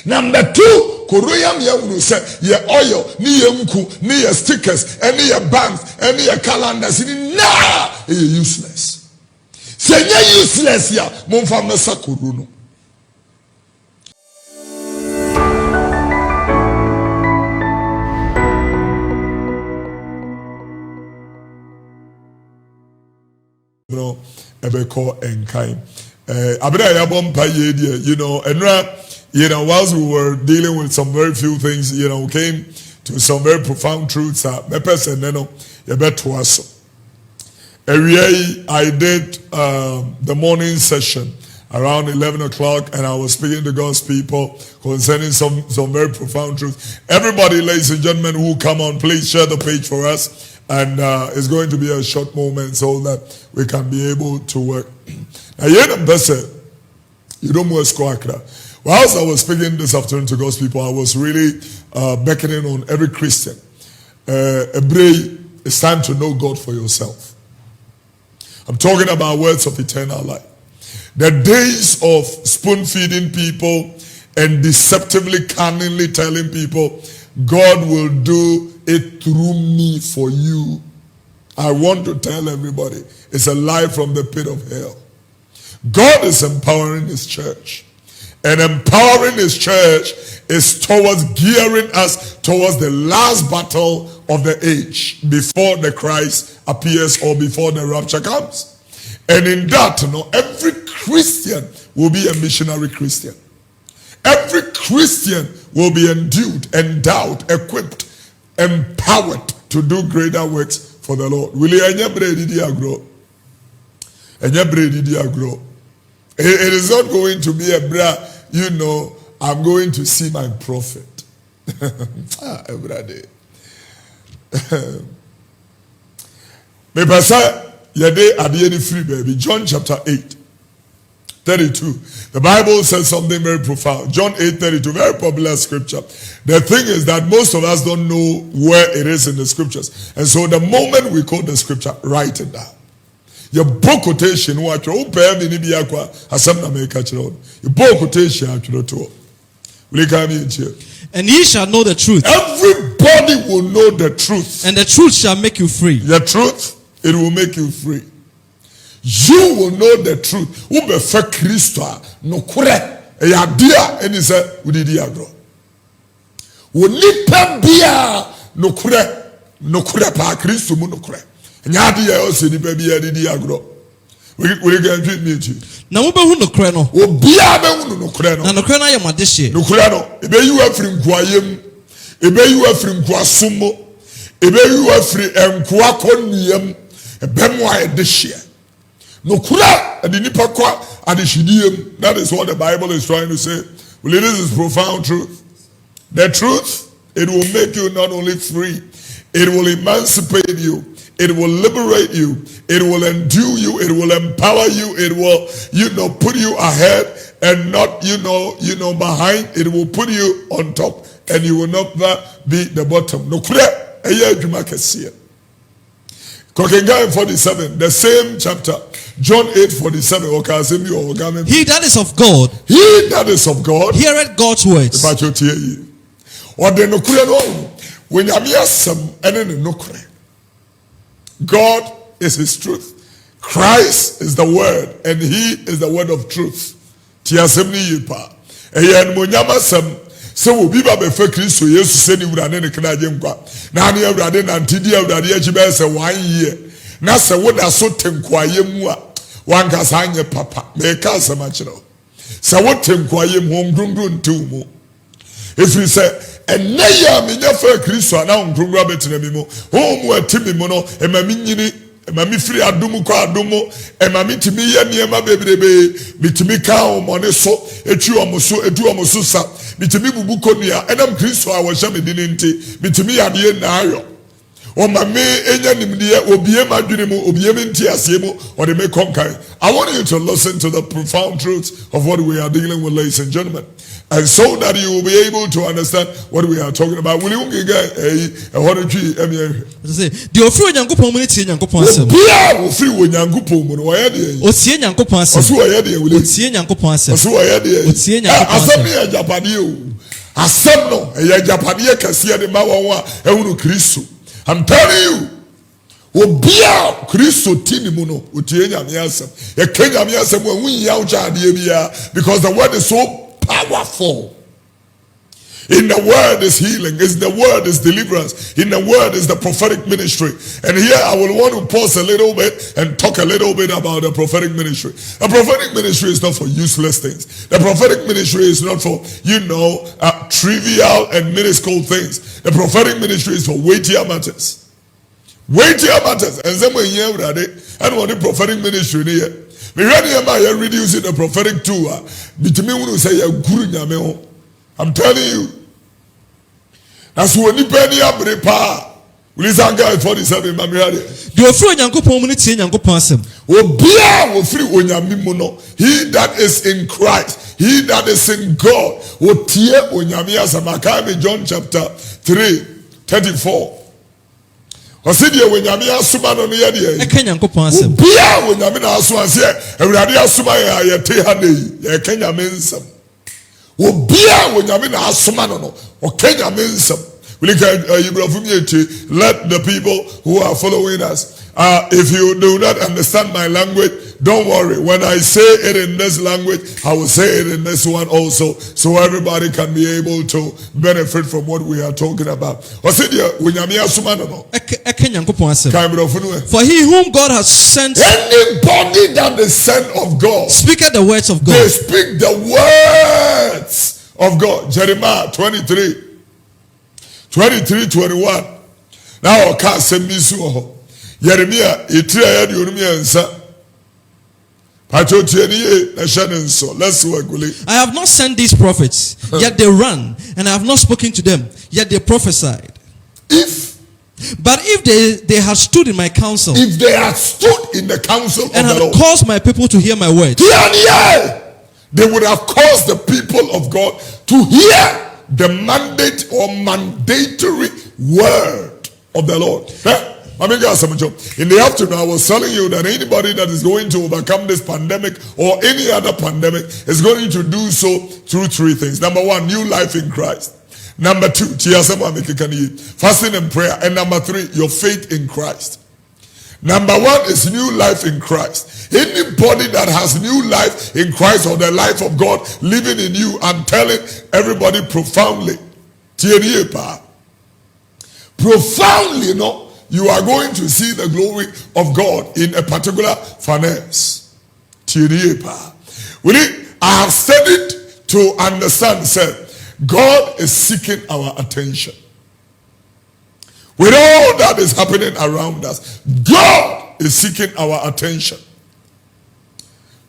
Number 2, Korean Yɛahunu say ye oil, ni ye nku, ni ye stickers, any ye banks, any ye calendars, nah, useless. Say useless ya, momfa mesa Koro. Ebeko and kind. Whilst we were dealing with some very few things, we came to some very profound truths. I did the morning session around 11 o'clock, and I was speaking to God's people concerning some very profound truths. Everybody, ladies and gentlemen, who come on, please share the page for us. And it's going to be a short moment so that we can be able to work. You don't move squawker. Whilst I was speaking this afternoon to God's people, I was really beckoning on every Christian. It's time to know God for yourself. I'm talking about words of eternal life. The days of spoon feeding people and deceptively, cunningly telling people God will do it through me for you. I want to tell everybody, it's a lie from the pit of hell. God is empowering his church. And empowering his church is towards gearing us towards the last battle of the age before the Christ appears or before the rapture comes. And in that, every Christian will be a missionary Christian. Every Christian will be endued, endowed, equipped, empowered to do greater works for the Lord. It is not going to be a I'm going to see my prophet. John chapter 8. 32. The Bible says something very profound. John 8:32, very popular scripture. The thing is that most of us don't know where it is in the scriptures. And so the moment we quote the scripture, write it down. Your book quotation, your book quotation, will you come here? And ye shall know the truth. Everybody will know the truth. And the truth shall make you free. The truth, it will make you free. You will know the truth. Ube fe Kristo no kure ya dia eni se udidi agro. Onipa bia no kure pa Kristo mu no kure. Nya dia o se nipa bia didi agro. We can treat me too. Na mo be hu no kure no. Obia be hu no kure no. Na no kure na ye madehye. No kure no. Ebe yu afiri nkuayem. Ebe yu afiri nkuasomo. Ebe yu afiri enkoa konniam. Ebe mo ayedehye. That is what the Bible is trying to say. Well, this is profound truth. The truth, it will make you not only free, it will emancipate you, it will liberate you, it will endue you, it will empower you, it will, put you ahead and not, behind. It will put you on top and you will not be the bottom. Kokenga 47, the same chapter, John 8:47. He that is of God, heareth God's words. God is his truth. Christ is the word, and he is the word of truth. So we be fe Kristo Yesu se ni wura ne kra agyenkwa na ne awurade na ntidi awurade achi be se 1 year na se woda so tenkwaye mu a wanka sa anye papa me ka asema kiro se wo tenkwaye mu ndundun ntumu efiri se enne ya me nya fe Kristo na ndundun abetena mi mu ho mu atimi mu no emami nyini emami firi adumu kwa adumu emami timi ye niema bebrebe bitimi ka omone so etu omoso sa bitimi bubu konua enam Kristo a wo hye medini nti bitimi yade na ayo or my me enyanimdia obiema dwenimu obiema ntiasiemu or they may conquer. I want you to listen to the profound truths of what we are dealing with, ladies and gentlemen, and so that you will be able to understand what we are talking about. Will you get a what say the ofri Nyankopɔn mu tie Nyankopɔn asɛm. Bia ofri wo Nyankopɔn mu no wayɛ de. O tie Nyankopɔn asɛm. Oso wayɛ de wuli. O tie Nyankopɔn asɛm. Oso wayɛ de. O tie Nyankopɔn asɛm. Asɛm yɛ japade o. Asɛm no yɛ japade kɛseɛ de ma wɔn a ehunu Kristo. I'm telling you. Obia Kristo tini mu no otie Nyame asɛm. Yɛ kɛ Nyame asɛm wo hu yia wo kyade bia because the word is so powerful. In the word is healing, in the word is deliverance, in the word is the prophetic ministry. And here I will want to pause a little bit and talk a little bit about the prophetic ministry. The prophetic ministry is not for useless things. The prophetic ministry is not for, trivial and minuscule things. The prophetic ministry is for weightier matters. Weightier matters. And some here, and what the prophetic ministry here. We are reducing the prophetic too. I'm telling you. That's when you penny up the power. We listen guys 47 mamriade. The ofri Nyankopɔn mu ne tie Nyankopɔn asɛm. Obia ofri onyame no. He that is in Christ, he that is in God, o tie onyame asɛm. Akaime John chapter 3:34. Osidi onyame asoma no ye de. Eka Nyankopɔn asɛm. Obia onyame na asoma se Awurade asoma ye te ha nei. Ye ka nyame nsɛm. Obia onyame na asoma no o ka nyame nsɛm. Let the people who are following us, if you do not understand my language, don't worry. When I say it in this language, I will say it in this one also, so everybody can be able to benefit from what we are talking about. For he whom God has sent, anybody that is sent of God, speaketh the words of God. They speak the words of God. Jeremiah 23:21. Now can't send me so. Jeremiah, let's work with it. I have not sent these prophets, yet they ran, and I have not spoken to them, yet they prophesied. But if they had stood in my counsel, if they had stood in the counsel and of the Lord, had caused my people to hear my words, they would have caused the people of God to hear the mandate or mandatory word of the Lord. In the afternoon, I was telling you that anybody that is going to overcome this pandemic or any other pandemic is going to do so through three things. Number one, new life in Christ. Number two, fasting and prayer. And number three, your faith in Christ. Number one is new life in Christ. Anybody that has new life in Christ or the life of God living in you, I'm telling everybody profoundly, profoundly, you are going to see the glory of God in a particular finance. I have studied to understand, said, God is seeking our attention. With all that is happening around us, God is seeking our attention.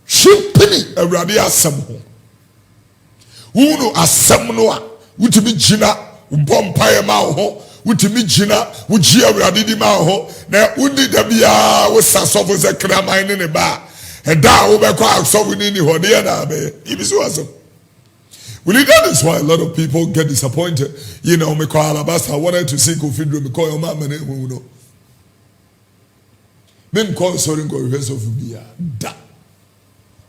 Shimpini Awurade asɛm ho. Wunu asɛm no a wutumi gyina bompae ma ho, wutumi gyina wugye Awurade di ma ho, na wudi da bia wo sasofo se kraman ne ba. Eda wo be kwa asofo ni ho de na be. Ibisu asɛm. Well, that is why a lot of people get disappointed. Me call Alabasta. I wanted to see Kofi Oduro. Me call your mama. Me call sorry go reverse of Ubia.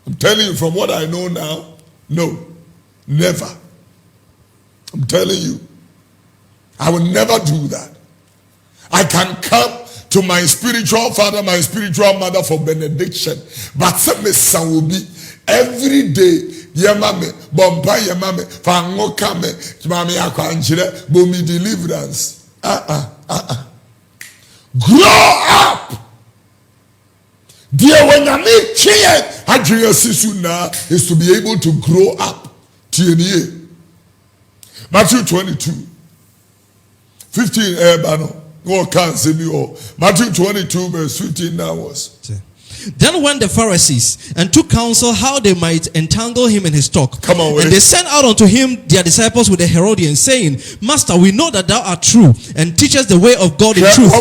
I'm telling you from what I know now. No, never. I'm telling you, I will never do that. I can come to my spiritual father, my spiritual mother for benediction, but some will be every day. Yamame, bomba yamame, fango kame, mami akwanjire, bomi deliverance. Grow up. Dear when you need change, Adria Sisu na is to be able to grow up. TNA. Matthew 22:15. Bano. No can't say me all. Matthew 22 verse 15 now was. Then went the Pharisees and took counsel how they might entangle him in his talk. Come on, and they sent out unto him their disciples with the Herodians, saying, Master, we know that thou art true, and teachest the way of God in truth.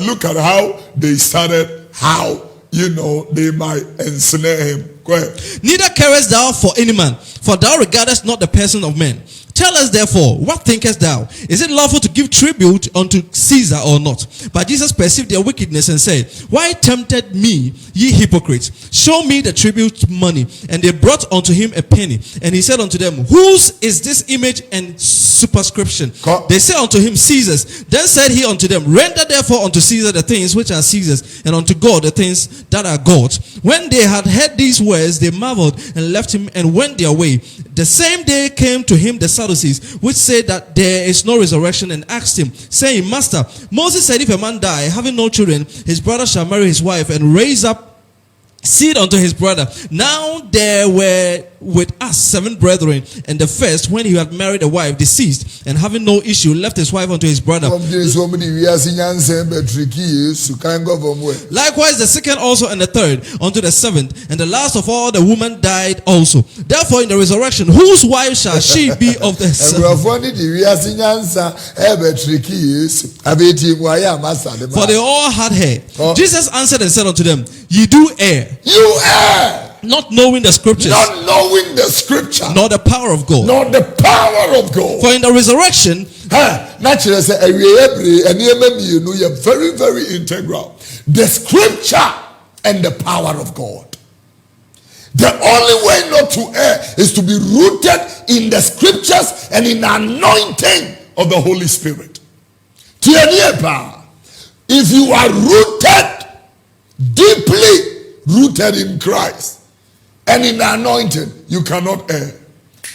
Look at how they started, how they might ensnare him. Go ahead. Neither carest thou for any man, for thou regardest not the person of men. Tell us therefore, what thinkest thou? Is it lawful to give tribute unto Caesar or not? But Jesus perceived their wickedness and said, Why tempted me, ye hypocrites? Show me the tribute money. And they brought unto him a penny. And he said unto them, Whose is this image and superscription? They said unto him, Caesar's. Then said he unto them, Render therefore unto Caesar the things which are Caesar's, and unto God the things that are God's. When they had heard these words, they marveled and left him and went their way. The same day came to him the Sadducees, which said that there is no resurrection, and asked him, saying, Master, Moses said, if a man die, having no children, his brother shall marry his wife, and raise up seed unto his brother. Now there were with us 7 brethren, and the first, when he had married a wife, deceased, and having no issue, left his wife unto his brother. Likewise the second also, and the third unto the 7th, and the last of all the woman died also. Therefore in the resurrection, whose wife shall she be of the 7th? For they all had hair. Jesus answered and said unto them, Ye do err. You err. Not knowing the scriptures. Not knowing the scripture. Nor the power of God. Nor the power of God. For in the resurrection, naturally, very, very integral. The scripture and the power of God. The only way not to err is to be rooted in the scriptures and in the anointing of the Holy Spirit. If you are rooted, deeply rooted in Christ and in the anointing, you cannot err.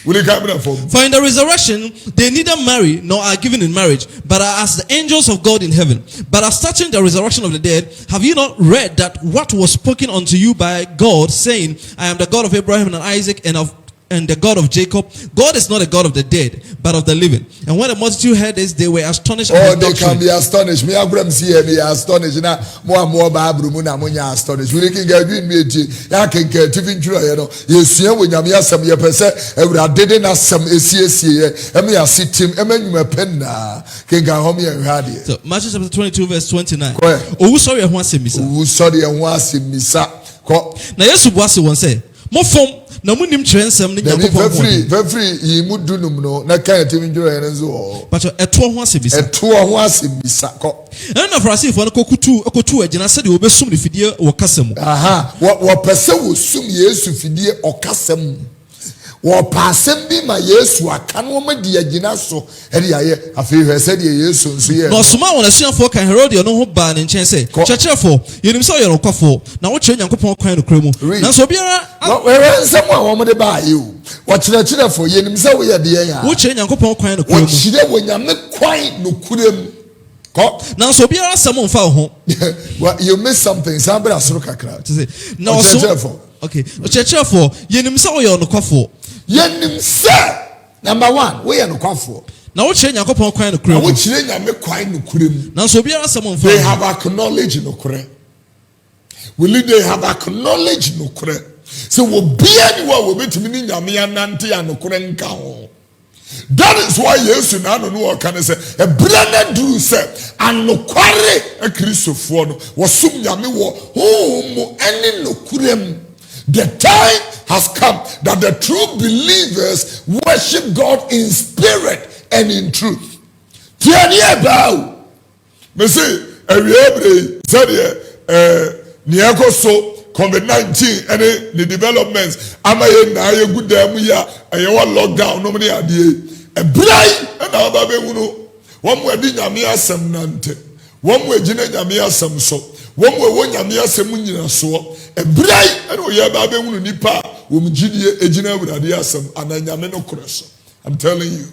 Will you come in for me? For in the resurrection, they neither marry nor are given in marriage, but are as the angels of God in heaven. But as touching the resurrection of the dead, have you not read that what was spoken unto you by God, saying, I am the God of Abraham and Isaac and the God of Jacob? God is not a God of the dead, but of the living. And when the multitude heard this, they were astonished. Oh, they can be astonished. Me Abraham see me astonished. Now more Bible muna munya astonished. We can get me ya can get TV ntro ye no. Yesua wo nyame asem ye pese ewurade na asem esiesie e me asitim e manwuma pen na can ga hom ye hwade. So Matthew chapter 22 verse 29. Owu sorry e ho asemisa. Owu sorry e ho asemisa. Ko. Na Yesu buase won say, "Mo fom na munim kyerensem ne Yakobon very yimudunum no na kan TV ntro ye nzo." But eto ho asemisa. Eto ho asemisa ko. And na Farisifo no kokutu agina said we besum ne fidie wo kasam. Aha, wo pese wo sum Yesu fidie okasam. Wo pasem bi ma Yesu aka no ma di agina so e de aye afi hwe se de Yesu nso ye. No soma won asuafo kan Herod no ho ba ne nchen se. Chechefo, yenim se oyero kwafo na wo kire Nyankopon kwan no kremu. Na so biara we nsem a wo mo de ba aye o. Wo chirechirefo yenim se wo ye de yan. Wo kire Nyankopon kwan no kremu. Wo kire wo nyame kwan no kurem. Now so biara sam on fa ho. Well, you miss something. Somebody asoro kakra. Now so okay. Chechefo, yenim se oyero no kwafo. Yenim se number 1, we are no kwafo. Now what change Yakobon kwan no krem? What change nyame kwan no krem? Now so biara sam on fa. They have acknowledged no kre. Will they have acknowledged no kre? So wo bia ni wa wo betimi ni nyame anante ya no kre nka ho. That is why Yesu na no can say a brother do say anokware a Christopher no wo sum nyame wo ho ene no kurem. The time has come that the true believers worship God in spirit and in truth. Tiani about me say every said niako so COVID-19 and the developments amaye na aye good am ya aye wa lockdown no me ade e brai na babe hunu wo mo adi nyame asem nante wo mo agina nyame asem so wo mo wo nyame asem nyina so e brai na oye babe hunu nipa wo mgidie agina awurade asem ananyame no kroso. I'm telling you.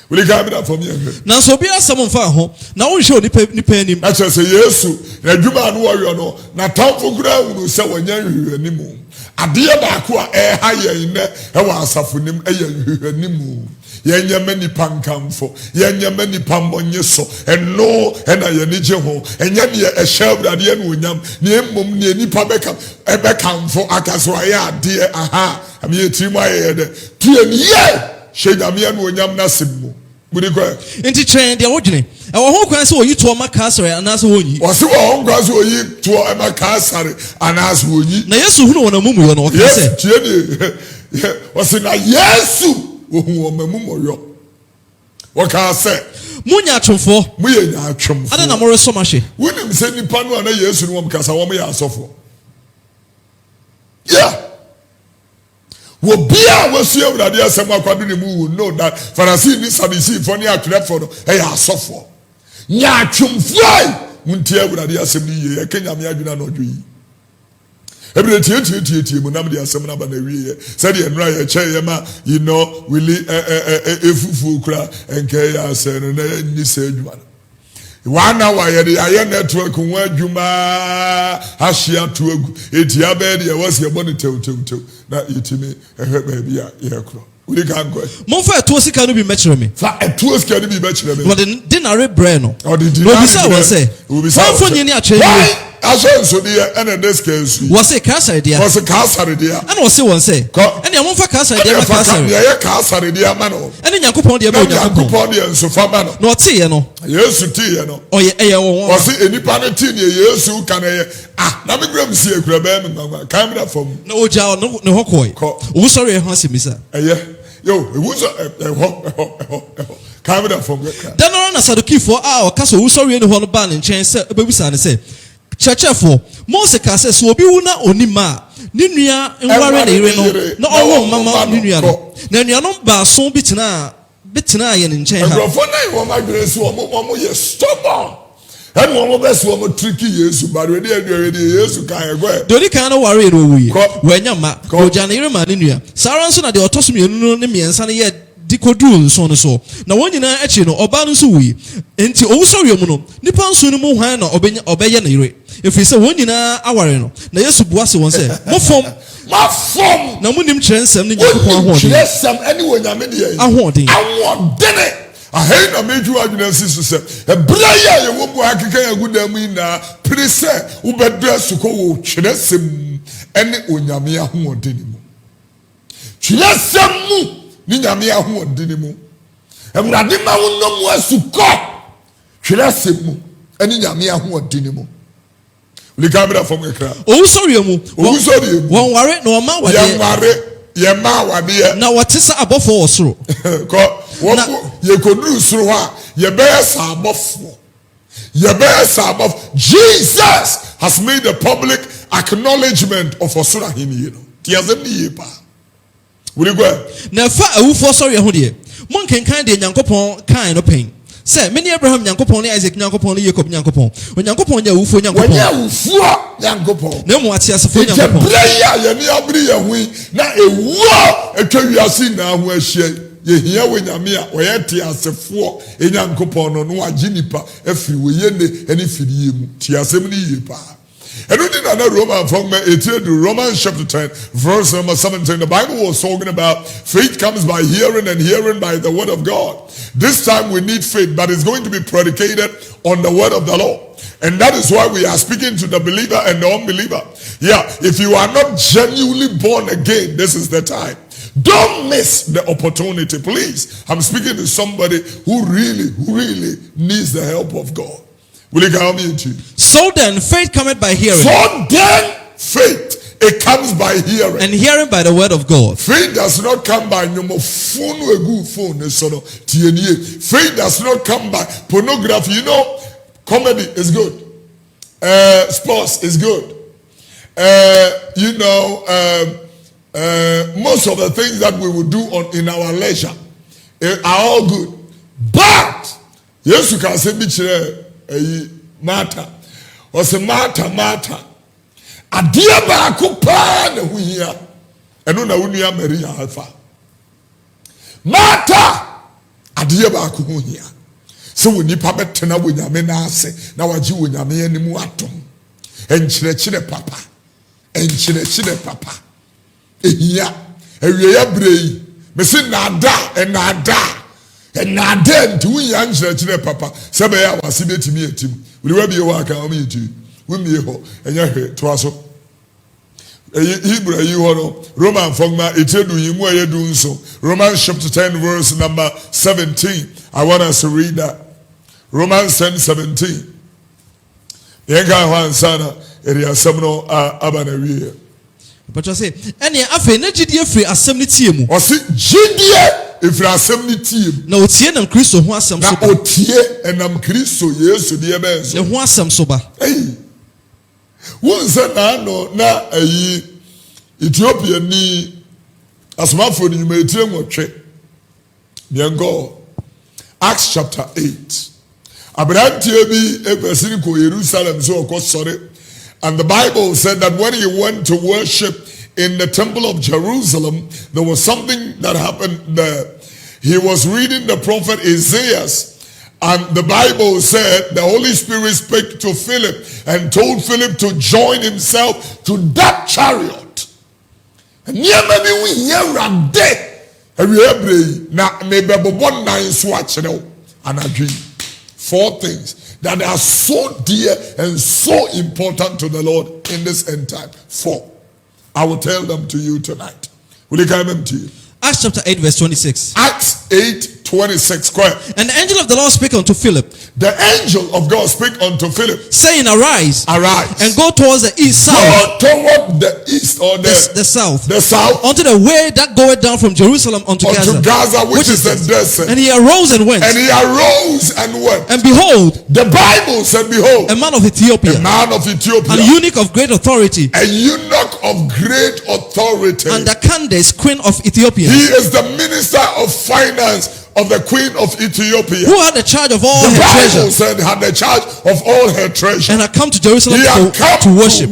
Will you come that for me? Now so be asem mfa ho na wo hwe nipa anim. Na say Yesu na dwuma no wo no na tamfo kura hunu se wanya hwehwe animu. adeɛ baako a ɛha yɛn nɛ ɛwɔ asafo nim ɛyɛ hwehwɛnimu yɛnyɛma nipa nkamfo yɛnyɛma nipa mmɔnye so ɛno ɛna yɛne gye ho ɛnyɛ neɛ ɛhyɛ awurade yɛ no onyam ne mmom neɛ nipa bɛkamfo aka so ayɛ adeɛ aha ameyɛ tirim ayɛyɛ dɛ tue ne yɛ hyɛ nyameɛ no onyam no asɛm mu mudi kɔ nti kyɛn deɛ wodwene ɛwɔ ho kwan sɛ oyi toɔ ma kaasare anaasɛ wɔnyi wɔse wɔ ho kwan sɛ oyi toɔ ɛma kaasare anaasɛ wɔnyi na yesu hunu wɔn amumuyɔ no ɔka sɛ tie ne wɔse na yesu wohu wɔn amumuyɔ wɔka sɛ munya atwomfoɔ moyɛ nyaatwomfoɔ ada na moresɔm ahye wonim sɛ nipa no a na yesu no wɔm kasa wɔm yɛ asɔfoɔ Wobia wɔsua awurade asɛm akwado ne mu will know that Pharisee ni Sadducee fo ne atwerɛfo no ɛyɛ asɔfoɔ nyaatwomfoɔ muntie awurade asɛm ne yie ɛka nyame adwena no ɔdwo yi ebire tie mu nam de asɛm na ba na wie sɛ de enra yɛ kyɛ yɛ ma you know really efufu kura enka yɛ asɛ no na ni sɛ adwuma no 1 hour yɛ de ayɛ network ho adwuma ahyia to agu etia bɛ de ɛwɔ sɛ ɛbɔ ne tew na yɛtimi ɛhwɛ baabi a yɛkorɔ wodi kan kɔ momfa ɛtuo sika no bi mɛkyerɛ me fa ɛtuo sika no bi bɛkyerɛ me wɔde dinare brɛ no ɔde dinare obisa wɔ sɛ wɔmfo nyini atwɛn aso nsodeɛ ɛna deska nsu wɔse kaasare deɛ wɔse kaasare deɛ ɛna wɔse wɔn sɛ ɛnea momfa kaasare deɛ ma kaasare ɛyɛ kaasare deɛ ma no ɛne nyankopɔn deɛ ma onyankopɔn deɛ nso fa ma no na ɔteeɛ no yesu teeɛ no ɛyɛ wɔn wɔse enipa no tee neɛ yesu ka no yɛ na me gram sie kura bɛɛ me ngwa kan me da fam na ogya ne hɔ kɔe owusɔre ɛho asɛm bisa ɛyɛ yo ewusɔ ɛhɔ kan me da fam dan ara na Sadukifoɔ a ɔka sɛ owusɔre ne hɔ no baa ne nkyɛn sɛ ɛbɛbisa ne sɛ kyerɛkyerɛfoɔ Mose ka sɛ sɛ obi wu na onim a ne nua nware ne yere no na ɔwɔ mama ne nua no na nuanom baaso bi tena yɛ ne nkyɛn ha nkurɔfoɔ na wɔn adwene so wɔn yɛ stubborn ɛna wɔn bɛ so wɔn tricky yesu bari wedi aduane yesu kan ɛgɔ deɛ odi kan no ware no owuye wɔanya ma ɔgya ne yere ma ne nua saa ara nso na deɛ ɔtɔ so mmienu no ne mmiɛnsa no yɛ dikodu nso no so na wɔn nyinaa akyi no ɔbaa no nso wuyi nti owusɔre mu no nipa nso no mu hwan na ɔbɛyɛ ne yere efiri sɛ wɔn nyinaa aware no na yesu bua se wɔn sɛ mafom na munim kyerɛ nsɛm ne nyankopɔn ahoɔden kyerɛ nsɛm ɛne wɔ nyame deɛ ahoɔden ahɛn na meju adwene si so sɛ ɛbra yi a yɛwɔ mu akeka yɛ gu dan mu nyinaa pere sɛ wobɛdɔ asukɔ wɔ kyerɛ nsɛm ɛne onyame ahoɔden mu kyerɛ nsɛm mu ne nyame ahoɔden mu awurade ma wo nom asukɔ kyerɛ nsɛm mu ɛne nyame ahoɔden mu likamera fam ekra owusɔre mu wɔn ware na ɔma wadeɛ yɛma wadeɛ na wɔte sɛ abɔfoɔ wɔ soro wɔn yɛkɔduru soro hɔ a yɛbɛyɛ sɛ abɔfoɔ Jesus has made a public acknowledgement of ɔsoro ahenni no ti asɛm ni yie paa wuli gɔ na ɛfa awufoɔ sɔre ho deɛ mo nkenkan deɛ nyankopɔn kan no pɛn sɛ mene Abraham nyankopɔn ne Isaac nyankopɔn ne Jacob nyankopɔn onyankopɔn nyɛ awufoɔ nyankopɔn wɔnyɛ awufoɔ nyankopɔn na mu ate asefo nyankopɔn ɛkyɛ berɛ yi a yɛne abere yɛn ho yi na ewuo atwa wiase nyinaa ho ahyia yɛhia wɔ nyame a wɔyɛ te asefoɔ nyankopɔn no wagye nipa afiri wɔyɛ ne ne fidie mu te asɛm no yie paa ɛno di na Roman from 18 to Romans chapter 10 verse number 17 the Bible was talking about faith comes by hearing and hearing by the word of God. This time we need faith, but it's going to be predicated on the word of the Lord. And that is why we are speaking to the believer and the unbeliever. Yeah, if you are not genuinely born again, this is the time. Don't miss the opportunity, please. I'm speaking to somebody who really needs the help of God. Will you come into? So then, faith cometh by hearing. So then, faith, it comes by hearing. And hearing by the word of God. Faith does not come by phone. Faith does not come by pornography. You know, comedy is good. Sports is good. Most of the things that we will do in our leisure are all good. But, yes, you can say, Martha, or say Martha. Adia baako paa na ho hia ɛno na wo nua Maria alfa Martha adia baako ho hia sɛ wo nipa bɛtena wo nyame na ase na wagye wo nyame animu atom enkyerɛkyerɛ papa ehia ewie brei me se nada nti wunya nkyerɛkyerɛ papa sɛ bɛyɛ awase betimi etim wuriwa bie wa aka o me yitu wumie ho enya hwe to aso Hebrew yi ho no Roman fogma etedu yimu ayedu nso Romans chapter 10 verse number 17. I want us to read that. Romans 10:17. Yenga ho ansana eri asɛm no aba na wie. But I say any afi na gidie free asɛm ne tie mu. O se gidie efiri asɛm ne tie mu. Na otie nam Kristo ho asɛm so ba. Na otie enam Kristo Yesu de ebe so. Ne ho asɛm so ba. Wonse na no na ayi Ethiopia ni asomafo ni nyuma etie nwotwe. Miengo Acts chapter 8. Abraham bi ebesiri ko Jerusalem so okosore. And the Bible said that when he went to worship in the temple of Jerusalem, there was something that happened there. He was reading the prophet Isaiah, and the Bible said the Holy Spirit spoke to Philip and told Philip to join himself to that chariot. And four things that are so dear and so important to the Lord in this end time. Four. I will tell them to you tonight. Will you come them to you? Acts chapter 8 verse 26. Acts 8:26. Go ahead. And the angel of the Lord spake unto Philip. The angel of God spake unto Philip, saying, Arise, and go towards the east, south. Go toward the east or the south. The south. Unto the way that goeth down from Jerusalem unto Gaza, which is the desert. And he arose and went. And behold, the Bible said, behold, a man of Ethiopia. An eunuch of great authority. A eunuch of great authority. And the Candace, queen of Ethiopia. He is the minister of finance of the queen of Ethiopia, who had the charge of all her treasure. The Bible said had the charge of all her treasure. And had come to Jerusalem to worship.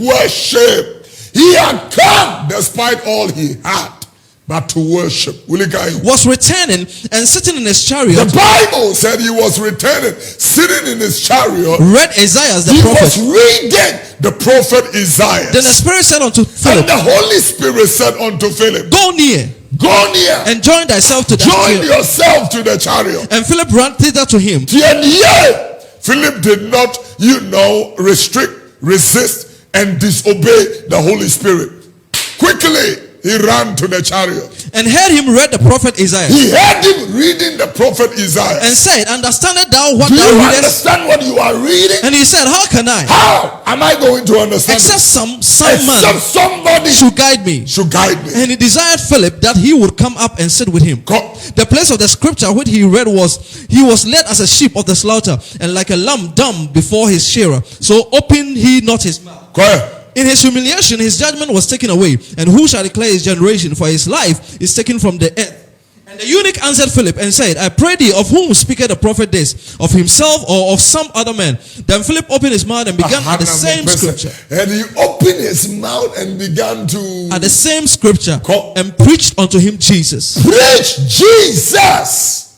He had come despite all he had, but to worship. Was returning and sitting in his chariot. The Bible said he was returning, sitting in his chariot. Read Isaiah the prophet. He was reading the prophet Isaiah. Then the Spirit said unto Philip. And the Holy Spirit said unto Philip, Go near. Go near and join thyself to the chariot. Join yourself to the chariot. And Philip ran thither to him. Philip did not, resist, and disobey the Holy Spirit. Quickly, he ran to the chariot. And heard him read the prophet Isaiah. He heard him reading the prophet Isaiah. And said, Understandest thou what thou readest? Do you understand what you are reading? And he said, How can I? How am I going to understand? Except somebody should guide me. And he desired Philip that he would come up and sit with him. The place of the scripture which he read was, he was led as a sheep of the slaughter, and like a lamb dumb before his shearer. So opened he not his mouth. In his humiliation, his judgment was taken away. And who shall declare his generation? For his life is taken from the earth. And the eunuch answered Philip and said, I pray thee, of whom speaketh the prophet this? Of himself or of some other man? Then Philip opened his mouth and began at the same scripture. And he opened his mouth and began to... At the same scripture. And preached unto him Jesus. Preach Jesus!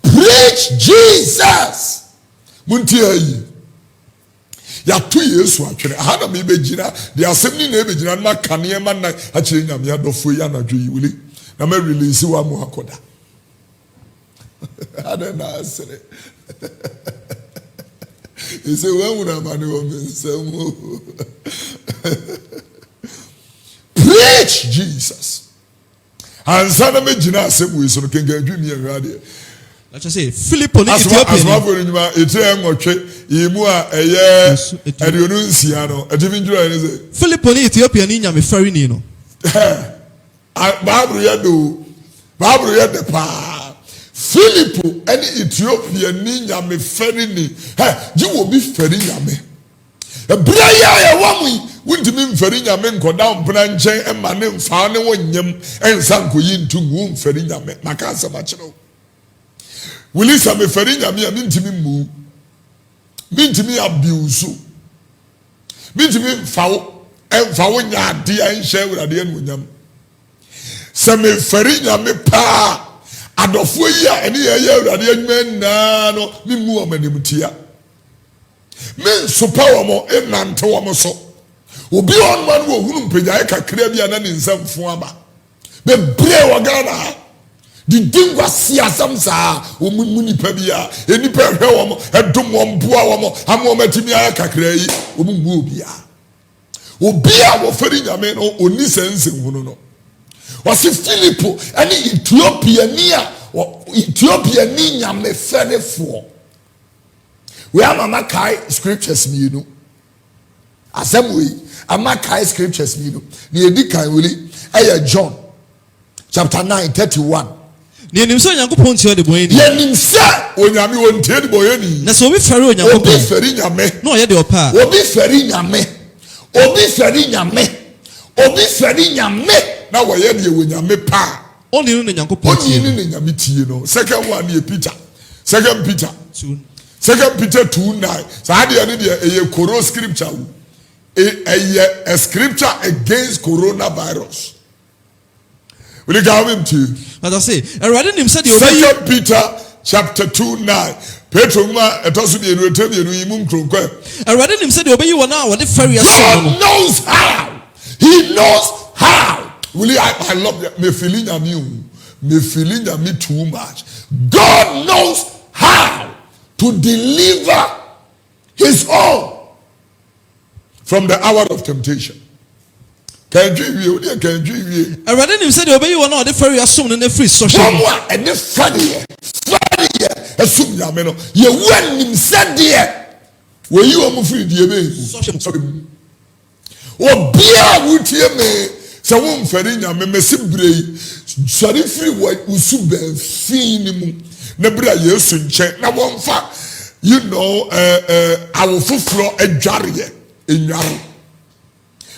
Preach Jesus! Muntiayi. Ya tu Yesu atwere hana me begina the assembly na begina na kane ma na akire nyame adofo ya na dwo yiwuli na me release wa mu akoda ada na asere ise wa mu na mane o mensam. Preach Jesus. And sana me gina asembly so no kenga adwi mi ahwade. Let's just say Philip on Ethiopia. Philip on Ethiopia ni nyame fari ni no. Bible yado pa. Philip any Ethiopia ni nyame fari ni. Ji wo bi fari nyame. Ebra ya wamu wuntimi mfari nyame nkoda mpena nchen ema ne mfa ne wonyam ensa nkoyi ntungu mfari nyame makasa machiro. Wilisa me feri nyame a mintimi mu mintimi abuse mintimi mfawo nya ade an hye urade an wonyam se me feri nyame pa adofo yi a ene ye urade anwuma na no mimu o manimtia me so pa wo mo enante wo mo so Obi on man wo hunu mpagya kakra bia na ne nsamfo aba. Be bre wo Ghana. Di dingwa siasam saa omu nipa bia enipa hwe wo mo edom wo mboa wo mo amo matimi aya kakra yi omu mbu obia. Obia wo feri nyame no oni sense hunu no. Wasi Philippo ani Ethiopia ni nyame ferefo. We are Amakai scriptures mienu. Assembly Amakai scriptures mienu. Ni edi kan wuli aya John chapter 9:31. Yenim so Nyankopɔn tie de boyeni. Yenim se onyame wontie de boyeni. Na so obi feri Onyankopɔn. Obi feri nyame. No ye de opa. Obi feri nyame. Na wo ye de wonyame pa. Oni no Nyankopɔn tie. Oni ne nyame tie no. Second one ye Peter. Second Peter 2:9. Sa de ne de eye Coro scripture. A scripture against coronavirus. Will you go into? As I say, Second Peter chapter 2:9. Petro ma etosu bi enu etem enu imum kronkwa. Already him said obey you now what the ferry God knows how. He knows how. Will you I love me feeling me too much. God knows how to deliver his own from the hour of temptation. Can you already him said obey you now the ferry assumed in the free social. And the funny assume ya meno ye wan nim said we you am free die be obia wutie me se won fari nya me mesibrei sori free usu be fin ni mu na bra Yesu nche na won fa awofofro adware enware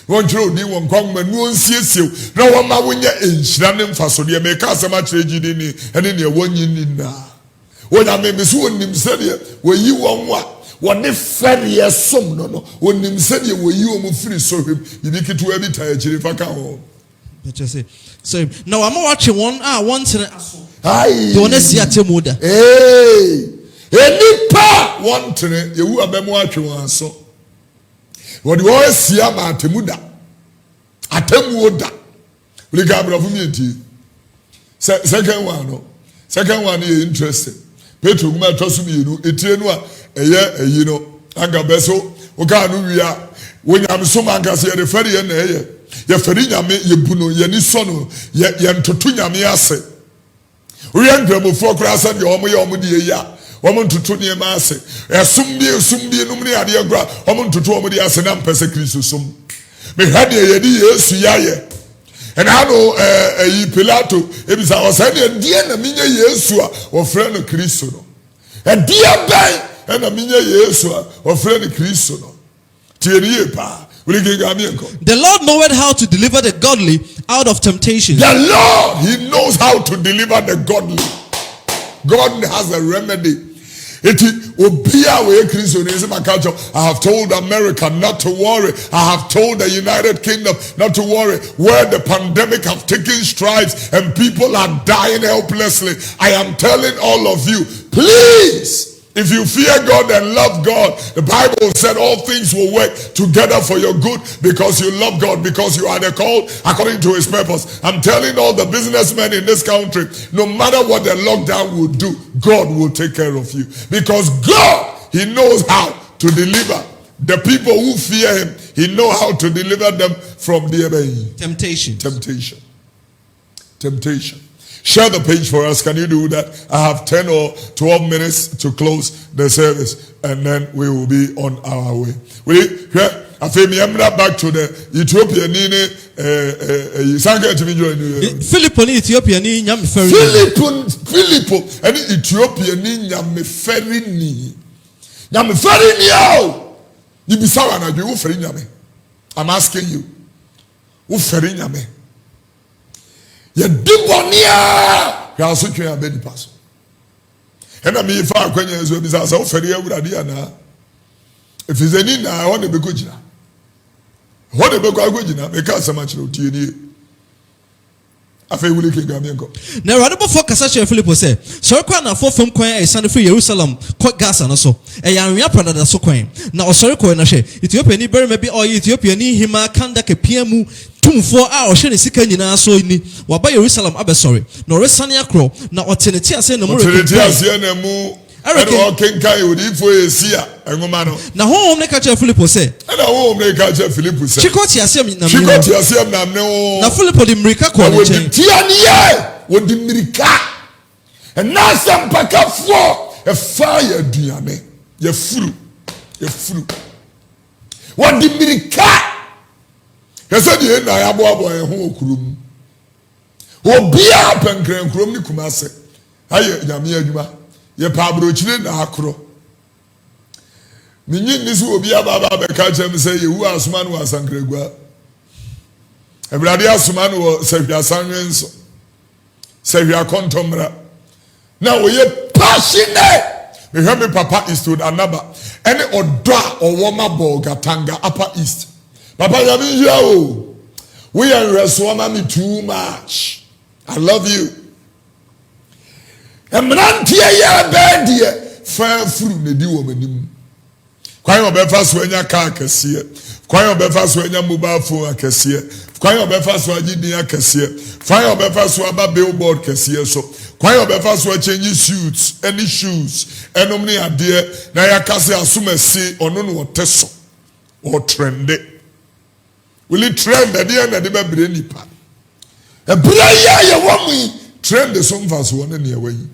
won jiro ni won kwam manu onsiesie na won ma wonya enhyira ne mfaso de me ka asema kire gidi ni ene ne wonyi ni na wona me so onim sede we yi won wa woni fere som no onim sede we yi o mu free so hwem bibi kitu abi ta akire fa ka ho just say so now am watching one one tene aso ai you wanna see atemu da enipa one tene yewu abemu atwe won aso wodi wo sia ma atemu da atemu oda we ga bra fu mi enti second one is interesting. Petro guma tosu mi yenu etire no a eye no anga beso o ga no wia wonyam so manga se ye refere ye na eye ye feri nyame ye buno ye ni so no ye ntoto nyame ase o ye ndramofo kura asa de omo ye omo de ye ya omo ntoto ne ma ase esumbi no mne ade agura omo ntoto omo de ase na mpese Kristo som me hade ye di Yesu yaye. And I know Pilato, ebisa osane die na minye Yesu a ofre no Kristo no. E die ban na minye Yesu a ofre no Kristo no. Tieniye pa. The Lord knoweth how to deliver the godly out of temptation. The Lord, he knows how to deliver the godly. God has a remedy. I have told America not to worry. I have told the United Kingdom not to worry. Where the pandemic have taken strides and people are dying helplessly, I am telling all of you, please, if you fear God and love God, the Bible said all things will work together for your good because you love God, because you are the called according to his purpose. I'm telling all the businessmen in this country, no matter what the lockdown will do, God will take care of you. Because God, he knows how to deliver the people who fear him. He knows how to deliver them from the temptation. Share the page for us. Can you do that? I have 10 or 12 minutes to close the service and then we will be on our way. I feel me back to the Ethiopian Philippo and Ethiopian I'm asking you. Ye dibonia ya so twen abedi paso ena me fa akwanya ezo bi sa so fere awurade ana efizeni na ho ne bekogina me ka sama kire otie ni Afei wuli ke gamienko. Na Radabo for Kasasha Philippo say, "Sir Kwana for from Coin a son free Jerusalem, Court Gas and also a young Yaprada da Socoin. Now sorry Coin Ethiopian Iber maybe or Ethiopian Hima Kandake PMU 2-4 hours Shen is sick in so in Waba Jerusalem Abba sorry. No Resania Crow, now what Tenetia say no more. I reckon Kai would eat for a seer and Romano. Now home catch Philippo say, and I won't make catch Philippo say. She got Yasem no. Now Philippo the Mrika would be Tiania would the Mrika and now some pack up for a fire diane. You're through. What the Mrika? He said, you know, I have a whole room. Oh, be up and grand chrome Kumase. I Yamia. Ye pabro chile na akro. Minyi nisu obi ababa be ka chem say yewu asuma no asankregua. Ebrade asuma no sehwia sanwenso. Sehwia kontomra. Na we ye passionate. Me hear me papa is to anaba. Any oda or woma ball gatanga upper east. Papa yabi here o. We are reswama me too much. I love you. Emrantie ya bedie fa furu ne di wo manim kwan obefa so anya ka akese kwan obefa so anya mobile phone akese kwan obefa so agidi akese kwan obefa so aba billboard kese so kwan obefa so change suits any shoes enom ne ade na ya kase asomasi ono no oteso o trend will it trend ade na de be bre nipa e bre ya ye wo mu trend so mfa so one ne yayi.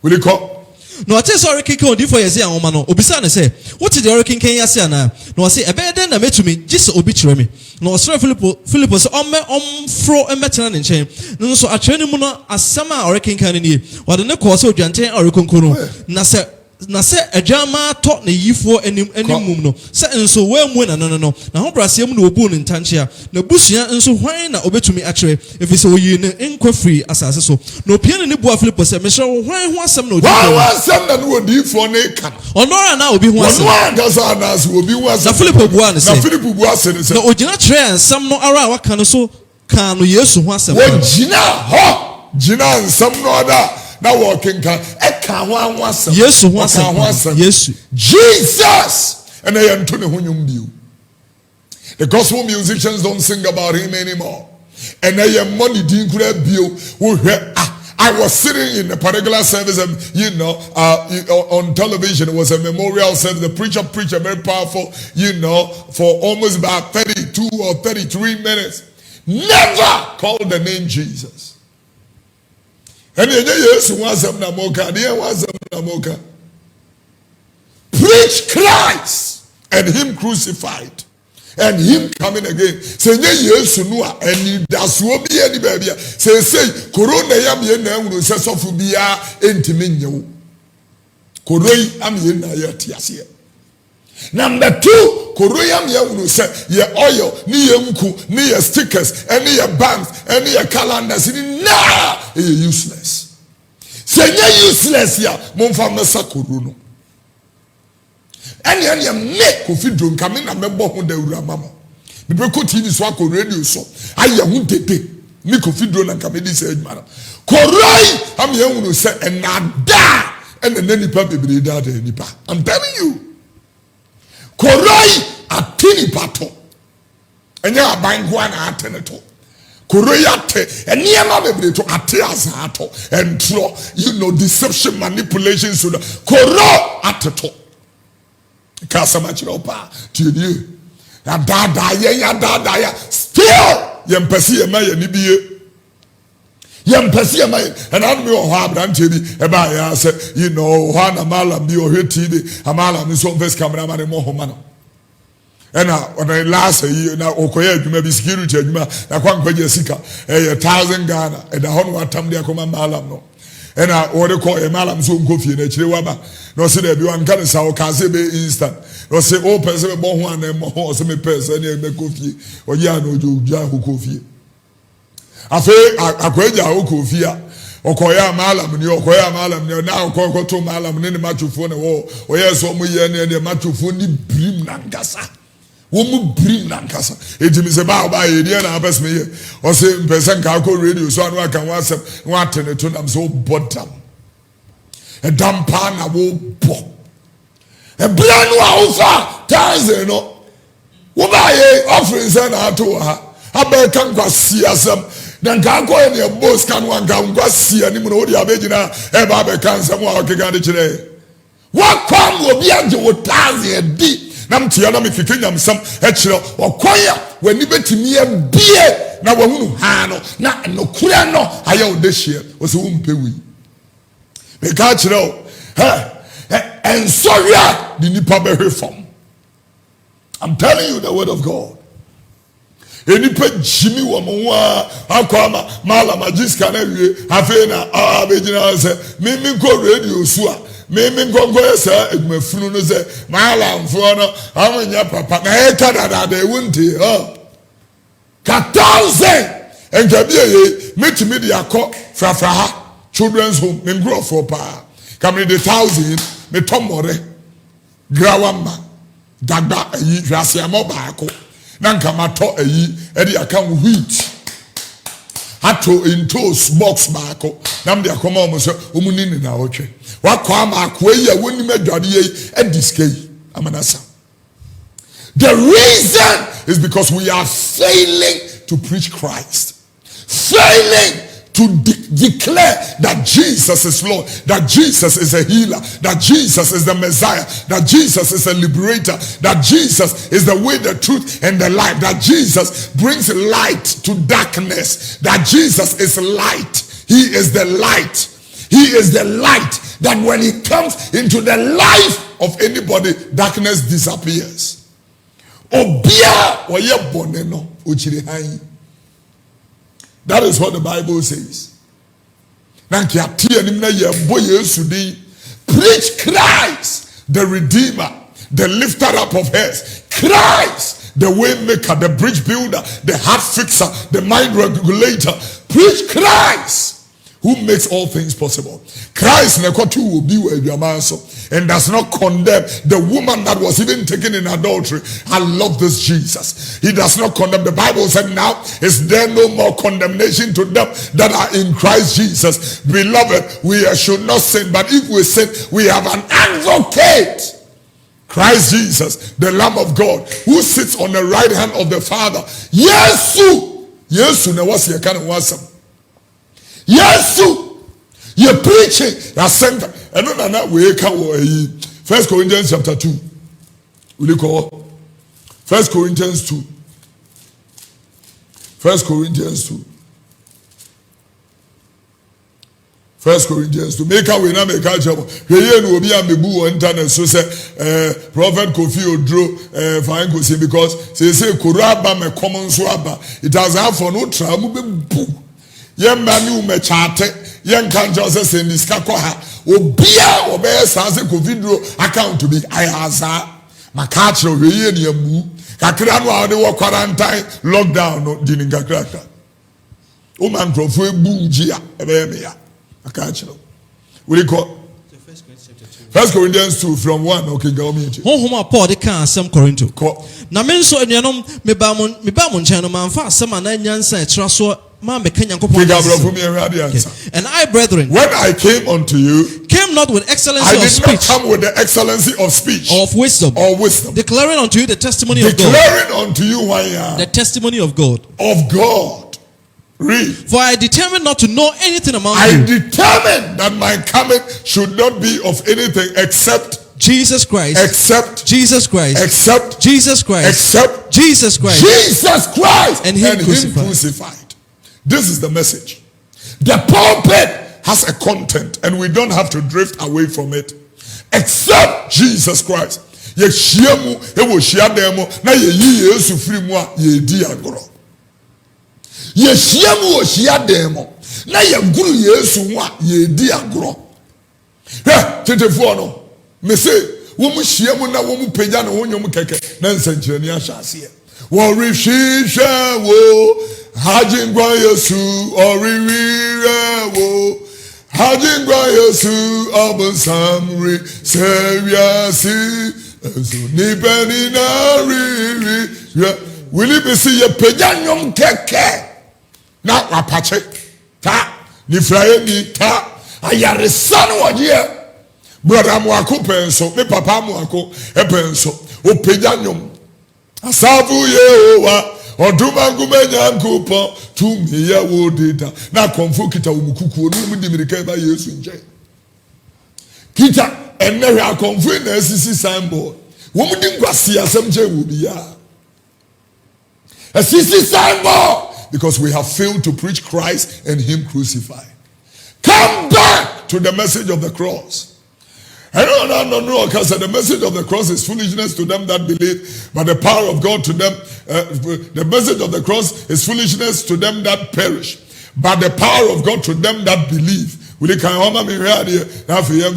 Will you call? No, I tell sorry, kick on for your Zia Omano. Obisana say, what is the hurricane Yasiana? No, I say, a better than I met to me, just obituary me. No, Sir Philippus on me fro and metal and chain. No, so I train him as summer hurricane cannon. What the neck was so gentle or concoro. Nase a jama taught the ye for any mum. Set so well when no. Now, Brasium no boon in Tanchia. No busia and so why not obey to me actually if it's all you in free as I so. No piano in the boy Philippo said, Michelle, why was some no? Why was some that would be for Naka? Or Nora now will be one. That's will be one. The Philippo Buan said, Philippo was no, Ojina Trey and some no around what can so can yes once. Well, Gina and some no other. Now walking can yes, Jesus and I am Tony Hunyum. The gospel musicians don't sing about him anymore. And I am money didn't grab you. I was sitting in a particular service, and on television. It was a memorial service. The preacher very powerful, for almost about 32 or 33 minutes. Never called the name Jesus. And preach Christ and him crucified and him coming again. Say yes and that's what be any baby. Say corona yam yen say so for be entiminyo. Koroi am yen na yetiasie. Number 2, Korean Yahunu say, ye oil, ni yemku, ni ye stickers, any ye banks, any ye calendars, nah, useless. Say, ye useless, ya, Monfa Mesa Koruno. And ye make Kofi Oduro come in and member on the Uramama. The Beko TV Swako radio so, I won't take me Kofi Oduro and Kamedi said, madam. Koroi, I'm Yahunu say, and nada, and then any puppy be that any pa. I'm telling you. Koroi atini pato. Enya abangwa na ateneto. Koroi ate. Eniema bebre to ate asato. And deception, manipulation. So Koro ateto. Kasa machiro pa. Tiye. Ya dada. Still. Yempesi yema yenibiye. Yempesi yema. And I'm your hard antini. Eba ya say, Hana malam bi o TV. Amala mi so first camera man mo homano. And when I last year now okoye adwuma bi security adwuma na kwa nkwaje sika 1000 Ghana and the hono atam de akoma malam no. And what they call a malam so nkofie na chire waba. No say there be one kan sa o ka say be instant. No say o person be bo ho an mo ho say me person na be kofie. Oya no joja ho kofie. Afi akwaje ho kofie a okoya malam ni na okoko to malam ni matufo na wo oye so mo ye ni matufo ni brim na ngasa Womu brim nankasa. Ejimi se ba edi na abes me ye. O se mpese nka akọ radio so anu aka wasem wa tene to nam so bodam. E dampa na wo bo. E bia no a wo fa taze no. Wo ba ye offering se na ato ha. Abe kan kwasi asem. Dan ka akọ e ne boss kan wan ka kwasi ani mu no odi abegina e ba be kan sem wa okega de kire. Wa kwam obi age wo taze di. Nam tia na me keke nyamsam e kire okoya wani betimi e bie na wahunu ha no na no kura no aye odehie o se wo mpewi me ka kire o en sorry the nipa be reform. I'm telling you the word of God. Enipa jimi wo mo wa akwa mala magiska na wie afi na abegina se me ko radio so a me ngongo esa edumafunu no se mala mfo no amanya papa na e kadada da ewunti Katauze enjabie metimi de akọ frafra ha children's home me grow for pa kamri de 1,000 me tomore grawama dagba yi hwase amobaako na nkamato ayi e de aka wheat ato into box baako nam de akoma omo so omuni ni na otwe wakwa maako yi a woni madwade yi ediskei amanasa. The reason is because we are failing to preach Christ, failing to declare that Jesus is Lord, that Jesus is a healer, that Jesus is the Messiah, that Jesus is a liberator, that Jesus is the way, the truth, and the life, that Jesus brings light to darkness, that Jesus is light. He is the light. He is the light that when he comes into the life of anybody, darkness disappears. Obia oye boneno ochire han. That is what the Bible says. Nanki atie nim na ye bo Yesu din. Preach Christ, the Redeemer, the lifter up of heads. Christ, the way maker, the bridge builder, the heart fixer, the mind regulator. Preach Christ, who makes all things possible. Christ nekotu will be where you are so, and does not condemn the woman that was even taken in adultery. I love this Jesus. He does not condemn. The Bible said, now is there no more condemnation to them that are in Christ Jesus. Beloved, we should not sin, but if we sin, we have an advocate, Christ Jesus, the Lamb of God, who sits on the right hand of the Father. Yesu na wasi ya kana wasam. Yesu, you're preaching. And then we can 1 Corinthians chapter 2. Will you call 1 Corinthians 2? 1 Corinthians 2. 1 Corinthians 2. Make a winner, make a job. Here will be a mebu on internet. So say, Prophet Kofi Oduro, fine Kosi, because they say, Koraba me common swaba. It has had for no trouble. Yen manu me chate, yen can just say in this kakoha, obia obey sanse Kofi Oduro account to be ayaza. Makacho we ni mu. Kakra no ade wo quarantine lockdown no dininga kraka. O man krofo ebu njia ebe me ya. Makacho. Will you call 1 Corinthians 2 from 1. Okay, go me. Home Paul the can some Corinto. Na men so enuanom me ba mo nchen no man fa asem ana nyansa etra so man be kanya nkopon. And I, brethren, when I came unto you, came not with excellency of speech. I did not come with the excellency of speech or of wisdom, declaring unto you the testimony of God. Declaring unto you the testimony of God. Of God. Read. For I determined not to know anything among you. I determined that my coming should not be of anything except Jesus Christ. Except Jesus Christ. Except Jesus Christ. Except Jesus Christ. Jesus Christ and him crucified. This is the message. The pulpit has a content, and we don't have to drift away from it. Except Jesus Christ. Yeshiamu ewo shiademo na yeyi Yesu firi mu a yedi agoro. Yeshiamu o shiademo na yeguru Yesu mu a yedi agoro. Tetefo no me say wo mu shiamu na wo mu pagya na wo nyom keke na nsankyerani ahyase. Wo rehwehwe wo hajingwa Yesu oriwire wo hajingwa Yesu obensamri sewiasi Nibeni na riri. Will you be see your pejanyom keke? Na wapache. Ta. Nifraye ni ta. Ayare sanu wajie. Brother mwako penso. Me papa mwako penso. O pejanyom. Asavu yewa. Oduma ngumenya nkupo. Tumi ya wodita. Na konfu kita umukuku. Onu mdimirike ba Yesu nje. Kita enere akonfu na esisi signboard. Womudi ngwasi asemje wubiya. Esisi signboard because we have failed to preach Christ and him crucified. Come back to the message of the cross. No, because the message of the cross is foolishness to them that believe, but the power of God to them, the message of the cross is foolishness to them that perish, but the power of God to them that believe. Will you come home and read now for you?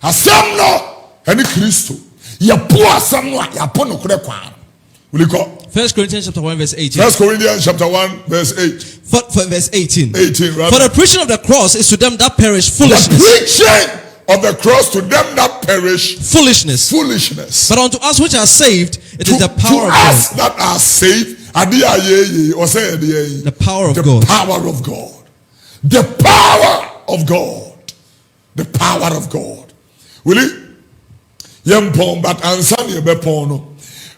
Asemno any Christo. Ya poor somewhat, ya pono kwan. Will you call? 1 Corinthians chapter 1 verse 18. 1 Corinthians chapter 1 verse 8. For verse 18. 18, right? For the preaching of the cross is to them that perish foolishness. The preaching of the cross to them that perish foolishness. Foolishness. But unto us which are saved, it is the power of God. To us that are saved, the power of God. The power of God. The power of God. The power of God. Will you? Yempon, but ansani bepono.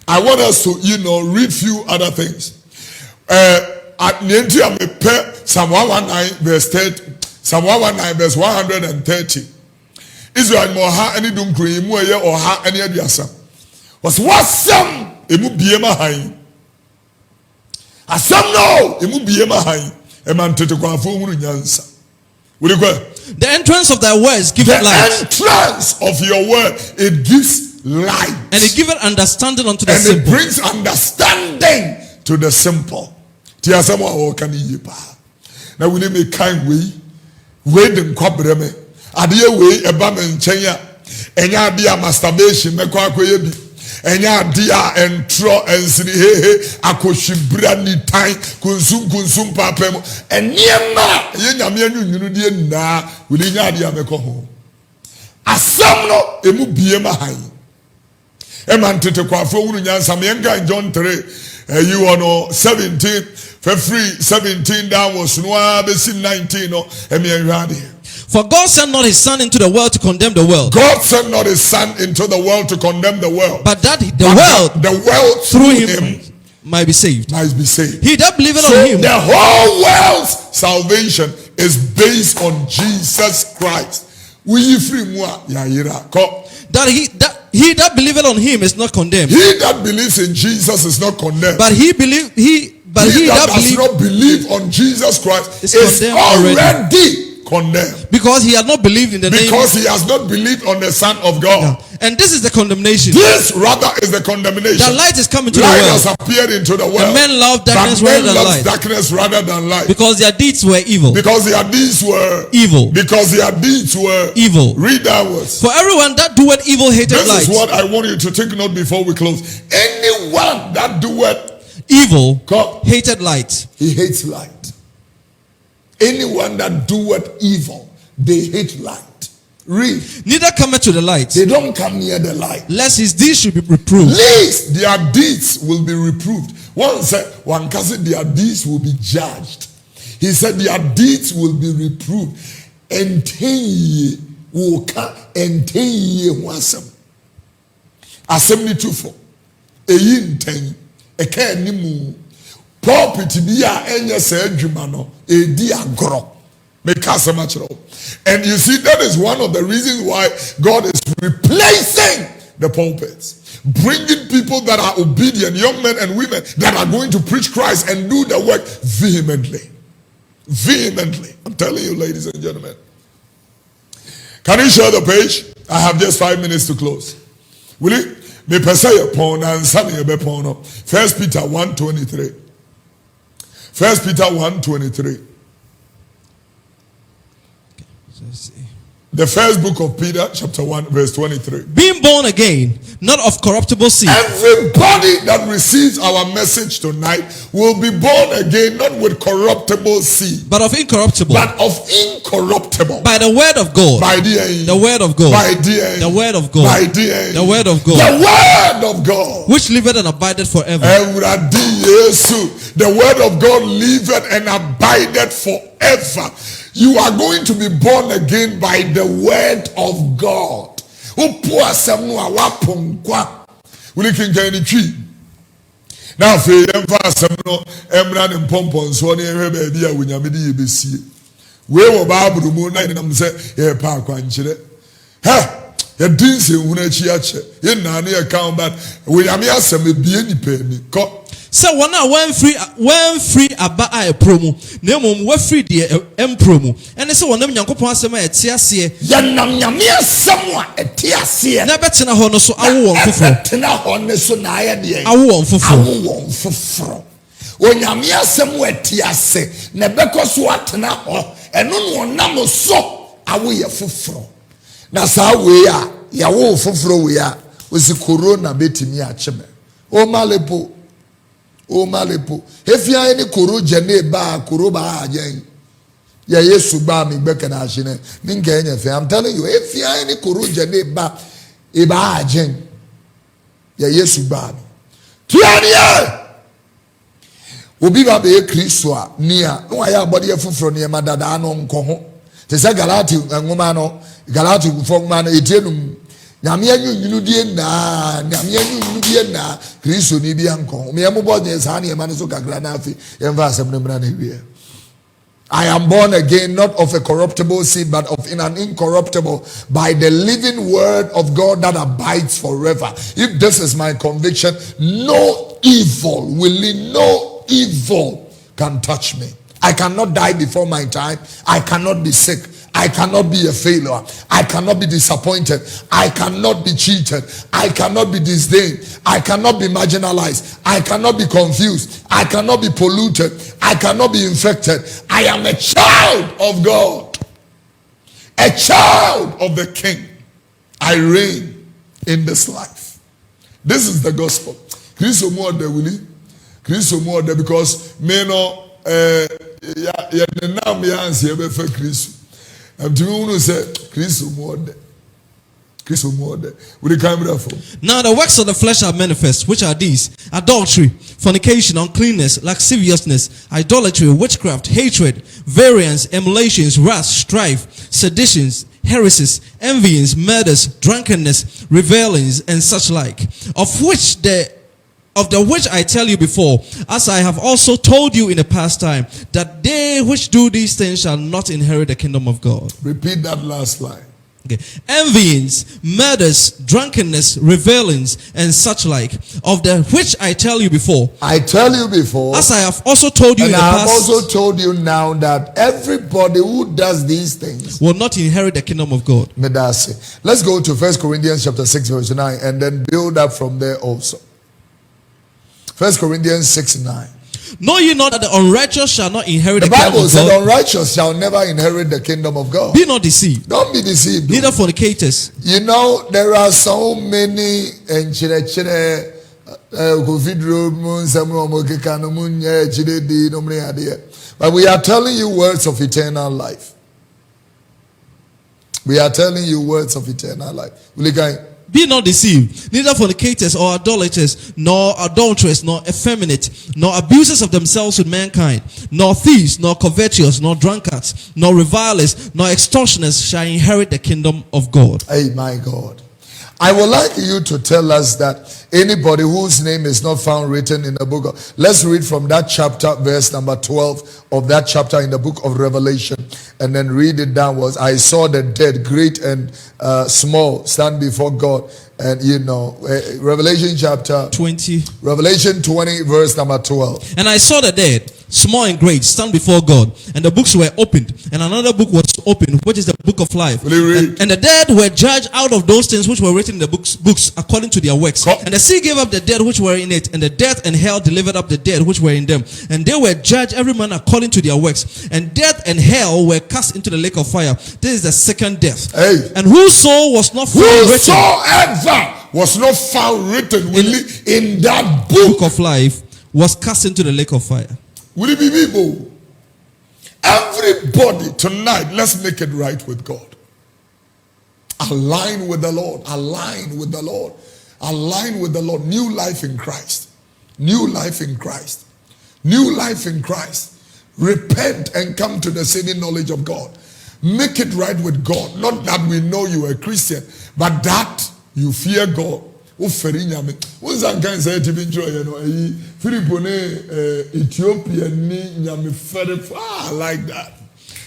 I want us to, read few other things. At Nientia me pe Psalm 119 verse 30, Psalm 119 verse 130. Israel mo ha any dum kuri mu eye or ha any aduasa. Was wasam emu biema han. Asam no emu biema han. E man tete kwafo hunu nyansa. Will you go? The entrance of thy words give light. The entrance of your word, it gives light. And it giveth understanding unto the and simple. And it brings understanding to the simple. Now we need a kind way. Them kwabreme. Adiye way eba me nchenya. Enya dia masturbation me kwa yebi. Enya dia entro ensini hehe akoshibra ni time kunsum papem. Enyema ye nyame anyunyunu die na we nya dia me ko ho. Asam no emu biema han. Eman tete kwafo wunu nyansa me enga John 3 you know 17 for free 17 down was no abesi 19 no emi enwade. For God sent not his son into the world to condemn the world. God sent not his son into the world to condemn the world. But that the world through him might be saved. He that believeth on him. The whole world's salvation is based on Jesus Christ. That he that believeth on him is not condemned. He that believes in Jesus is not condemned. But he that does not believe on Jesus Christ is already condemned. Because he has not believed in the name. Because he has not believed on the Son of God. Yeah. And this is the condemnation. This rather is the condemnation. The light is coming to the world. world. Light has appeared into the world. And men love darkness rather than light. Darkness rather than light. Because their deeds were evil. Because their deeds were evil. Because their deeds were evil. Read downwards. For everyone that doeth evil hated light. This is what I want you to take note before we close. Anyone that doeth evil hated light. He hates light. Anyone that doeth evil, they hate light. Read. Neither cometh to the light. They don't come near the light. Lest his deeds should be reproved. Lest their deeds will be reproved. One said, one said their deeds will be judged. He said their deeds will be reproved. And 10 years will come and 10 years wasam. Assembly for a yin 10 a can nimu. Property be a enya se adwuma e di agoro. And you see, that is one of the reasons why God is replacing the pulpits, bringing people that are obedient, young men and women that are going to preach Christ and do the work vehemently. I'm telling you, ladies and gentlemen. Can you share the page? I have just 5 minutes to close. Will you? 1 Peter 1:23. 1 Peter 1:23. Let's see. The first book of Peter, chapter 1, verse 23. Being born again, not of corruptible seed. Everybody that receives our message tonight will be born again, not with corruptible seed, But of incorruptible. but of incorruptible. By the word of God. By the word of God. By the word of God. By the word of God. The word of God. Which liveth and abideth forever. The word of God liveth and abideth forever. You are going to be born again by the word of God. Now, for you, Emran and Pompons, one year, baby, when you be BC. We were Babu Moon, and I'm saying, yeah, Park one chile. Ha! You didn't say, in Nani account, but we are here, some be any penny. So one now when free aba a promo. Nemo we free the promo. And so one them Yankopon asema etiasie. Yanam nyamia samwa etiasie. Na betina ho no so awo won foforo. Betina ho ne so na aye de. Awo won foforo. Awo won foforo. Onyamia samwa etiase. Na beko so atena ho. Eno no nam so awo ye foforo. Na sa we a ya wo foforo we a osi corona betimi a cheme. O malepo. O malepo. If you are any Coro jene ba Coro ba ajen. Ya Yesu ba mi beke na ashine. Ninge enye fe. I'm telling you, if you are any Coro jene ba eba ajen. Ya Yesu ba mi. Tiania. Obi ba be Kosua nia. No aya body efufro ne madada ano nko ho. Te se Galati ngoma no. Galati fongma no etienum. Nyame nyunu die na Kristo ni bia nko me am born yes ha na ma so kakra na afi yemfa asem no mra na wie. I am born again not of a corruptible seed but of in an incorruptible by the living word of God that abides forever. If this is my conviction, no evil can touch me. I cannot die before my time. I cannot be sick. I cannot be a failure. I cannot be disappointed. I cannot be cheated. I cannot be disdained. I cannot be marginalized. I cannot be confused. I cannot be polluted. I cannot be infected. I am a child of God. A child of the King. I reign in this life. This is the gospel. Kristo mo de wuli. Kristo mo de because me no ya nam ya anse be fa Kristo. I'm doing to say Kristo mo de. With the camera for. Now the works of the flesh are manifest, which are these: adultery, fornication, uncleanness, lasciviousness, idolatry, witchcraft, hatred, variance, emulations, wrath, strife, seditions, heresies, envyings, murders, drunkenness, revelings, and such like, of the which I tell you before, as I have also told you in the past time, that they which do these things shall not inherit the kingdom of God. Repeat that last line. Okay. Envyings, murders, drunkenness, revelings, and such like, of the which I tell you before. I tell you before. As I have also told you in the past. And I have also told you now that everybody who does these things will not inherit the kingdom of God. Medase. Let's go to 1 Corinthians chapter 6 verse 9 and then build up from there also. 1 Corinthians 6:9. Know ye not that the unrighteous shall not inherit the The kingdom of God? Bible said the unrighteous shall never inherit the kingdom of God. Be not deceived. Don't be deceived. Neither fornicators. You know, there are so many Kofi Oduro, but we are telling you words of eternal life. We are telling you words of eternal life. Be not deceived, neither fornicators or idolaters, nor adulterers, nor effeminate, nor abusers of themselves with mankind, nor thieves, nor covetous, nor drunkards, nor revilers, nor extortioners shall inherit the kingdom of God. Hey, my God. I would like you to tell us that anybody whose name is not found written in the book of, let's read from that chapter, verse number 12 of that chapter in the book of Revelation, and then read it downwards. I saw the dead, great and small, stand before God. And you know, Revelation chapter 20. Revelation 20, verse number 12. And I saw the dead, small and great, stand before God, and the books were opened, and another book was opened, which is the book of life. And the dead were judged out of those things which were written in the books according to their works. And the sea gave up the dead which were in it, and the death and hell delivered up the dead which were in them. And they were judged every man according to their works. And death and hell were cast into the lake of fire. This is the second death. Hey. And whose soul was not found written Whosoever was not found written in that book of life was cast into the lake of fire. Will it be people? Everybody tonight, let's make it right with God. Align with the Lord. Align with the Lord. Align with the Lord. New life in Christ. New life in Christ. New life in Christ. Repent and come to the saving knowledge of God. Make it right with God. Not that we know you are a Christian, but that you fear God. What's that guy say to be Ethiopian I like that.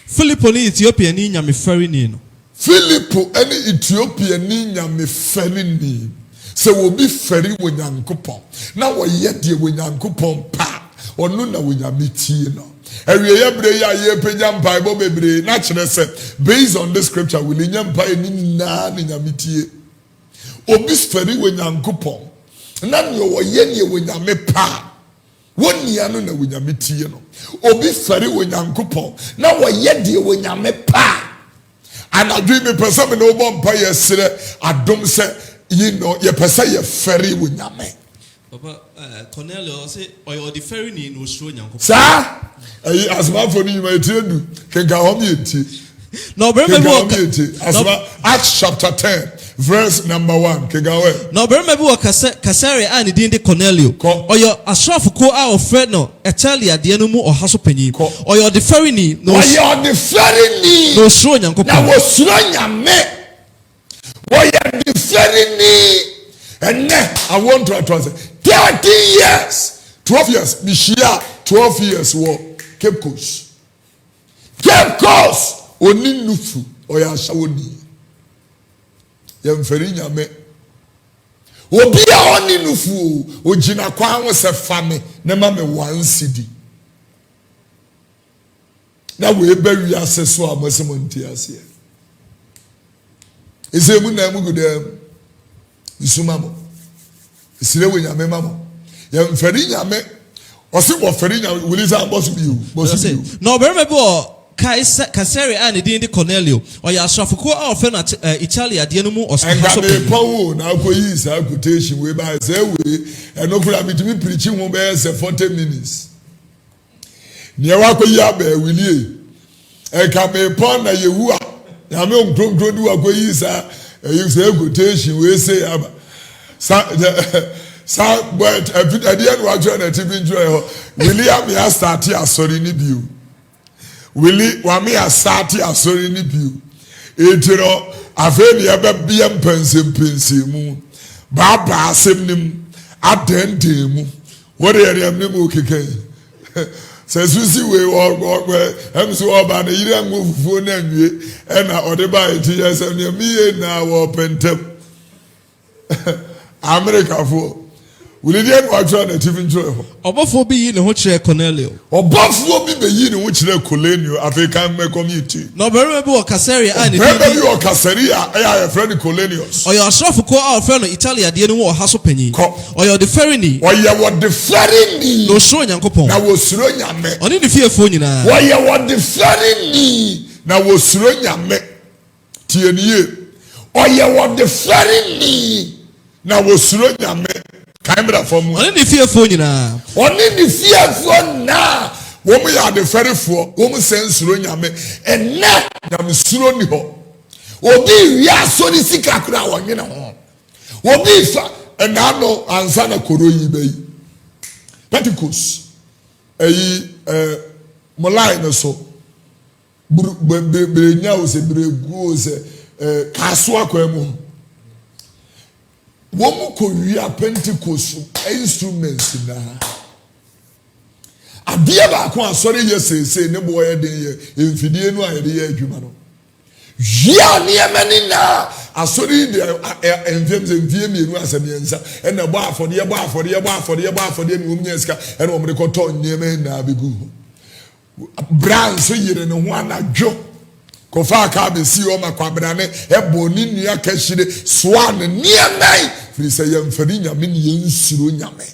Philippo ni Ethiopian ni nyame fari ni no. Philippo any Ethiopian ni nyame fari ni. Se wo bi fari wo Nyankopon. Na wo yedie wo Nyankopon pa. Onu na wo nyame tie no. Ewie yebre ya ye pagya mpa bo bebre na kire se based on this scripture we nyam pa ni na nyame tie. Obi fari wo Nyankopon. Na ne wo ye ne wo nyame pa. Woni anu na wo nyame tie no. Obi fari wo Nyankopon. Na wo ye de wo nyame pa. And I dream me person me no bompa yesere adom se you know ye person ye fari wo nyame. Papa Cornelius say oyo the ferry ni no suro Nyankopon. Sa asma for ni ma edu kenka hom ye ti. No remember Acts chapter 10 verse number 1 kenka. No remember what Kasari and the Cornelio oyo asrafo ko a ofred no Italia de no mu ohaso panyi oyo the ferry ni no oyo the ferry ni no suro Nyankopon. Na wo suro nyame. Oyo the ferry ni. And then I want to say 30 years, 12 years, Mishia, 12 years, war, Cape Coast. Cape Coast, Oni Nufu, Oya Shawoni. Yamferi Nyame. Obia Oni Nufu, Ojina Kwan se fame, Nema me 1 cedi. Na we bury access so amasemonti ase. Ese mu na mu gudem. Isumamo. Isire we nyame mamo. Ya mferi nyame. Osi wo feri nyame wiliza boss bi you. No remember Kasari and the Cornelio or ya asrafo a ofe na Italia de no mu osaso pe pawo na akoyi sa quotation we ba say we and no kura bitimi preaching ho be say 40 minutes. Ne wa akoyi aba wilie. E ka me pon na yehu a nyame onkronkro du akoyi sa you say quotation we say aba sa but at the end wa join the TV enjoy William ya start asori ni biu Willie wa me start asori ni biu etiro afeni ya be bia mpense mu baba asem nim adende mu what dey am nim okeke se susi we em so oba na yire ngofufuo na nwie e na odeba eti yesem ne miye na wo pentem America for will the end watch on the TV enjoy. Obafo bi yi ne ho kire Cornelio. Obafo bi be yi ne ho kire Cornelio African community. No remember what Kasari and the remember what Kasari a friend Cornelius. Oyo asrafo ko a friend Italia de no wo haso panyi. Oyo the ferry ni. Oyo what the ferry ni. No suro Nyankopon. Na wo suro nyame. Oni the fiefo nyina. Oyo what the ferry ni. Na wo suro nyame. Tie niye. Oyo what the ferry ni. Na wo suro nyame kamera fomu oni ni fiefo nyina na wo mu ya de ferefo wo mu sensuro nyame ena nyame suro ni ho obi wi aso ni sika kura wo nwene ho obi fa ena no ansa na koro yi bayi Pentecost molai no so nya o se bregu o se kaso akwemu Womu korea Pentecost instruments na adia ba ko asori yesese ne boye den ye emfidie no ayede ye adwuma no ya ne emani na asori de emfie mienu asemiensa ena bo afode ni omnya sika ena omre koto nyeme na begu brand so yire ne ho anadwo Kofa ka be si o makwabra ne ebo ni nua kashire swan niamai Firi sɛ yɛmfɛni nyame ne yɛnsuro nyame.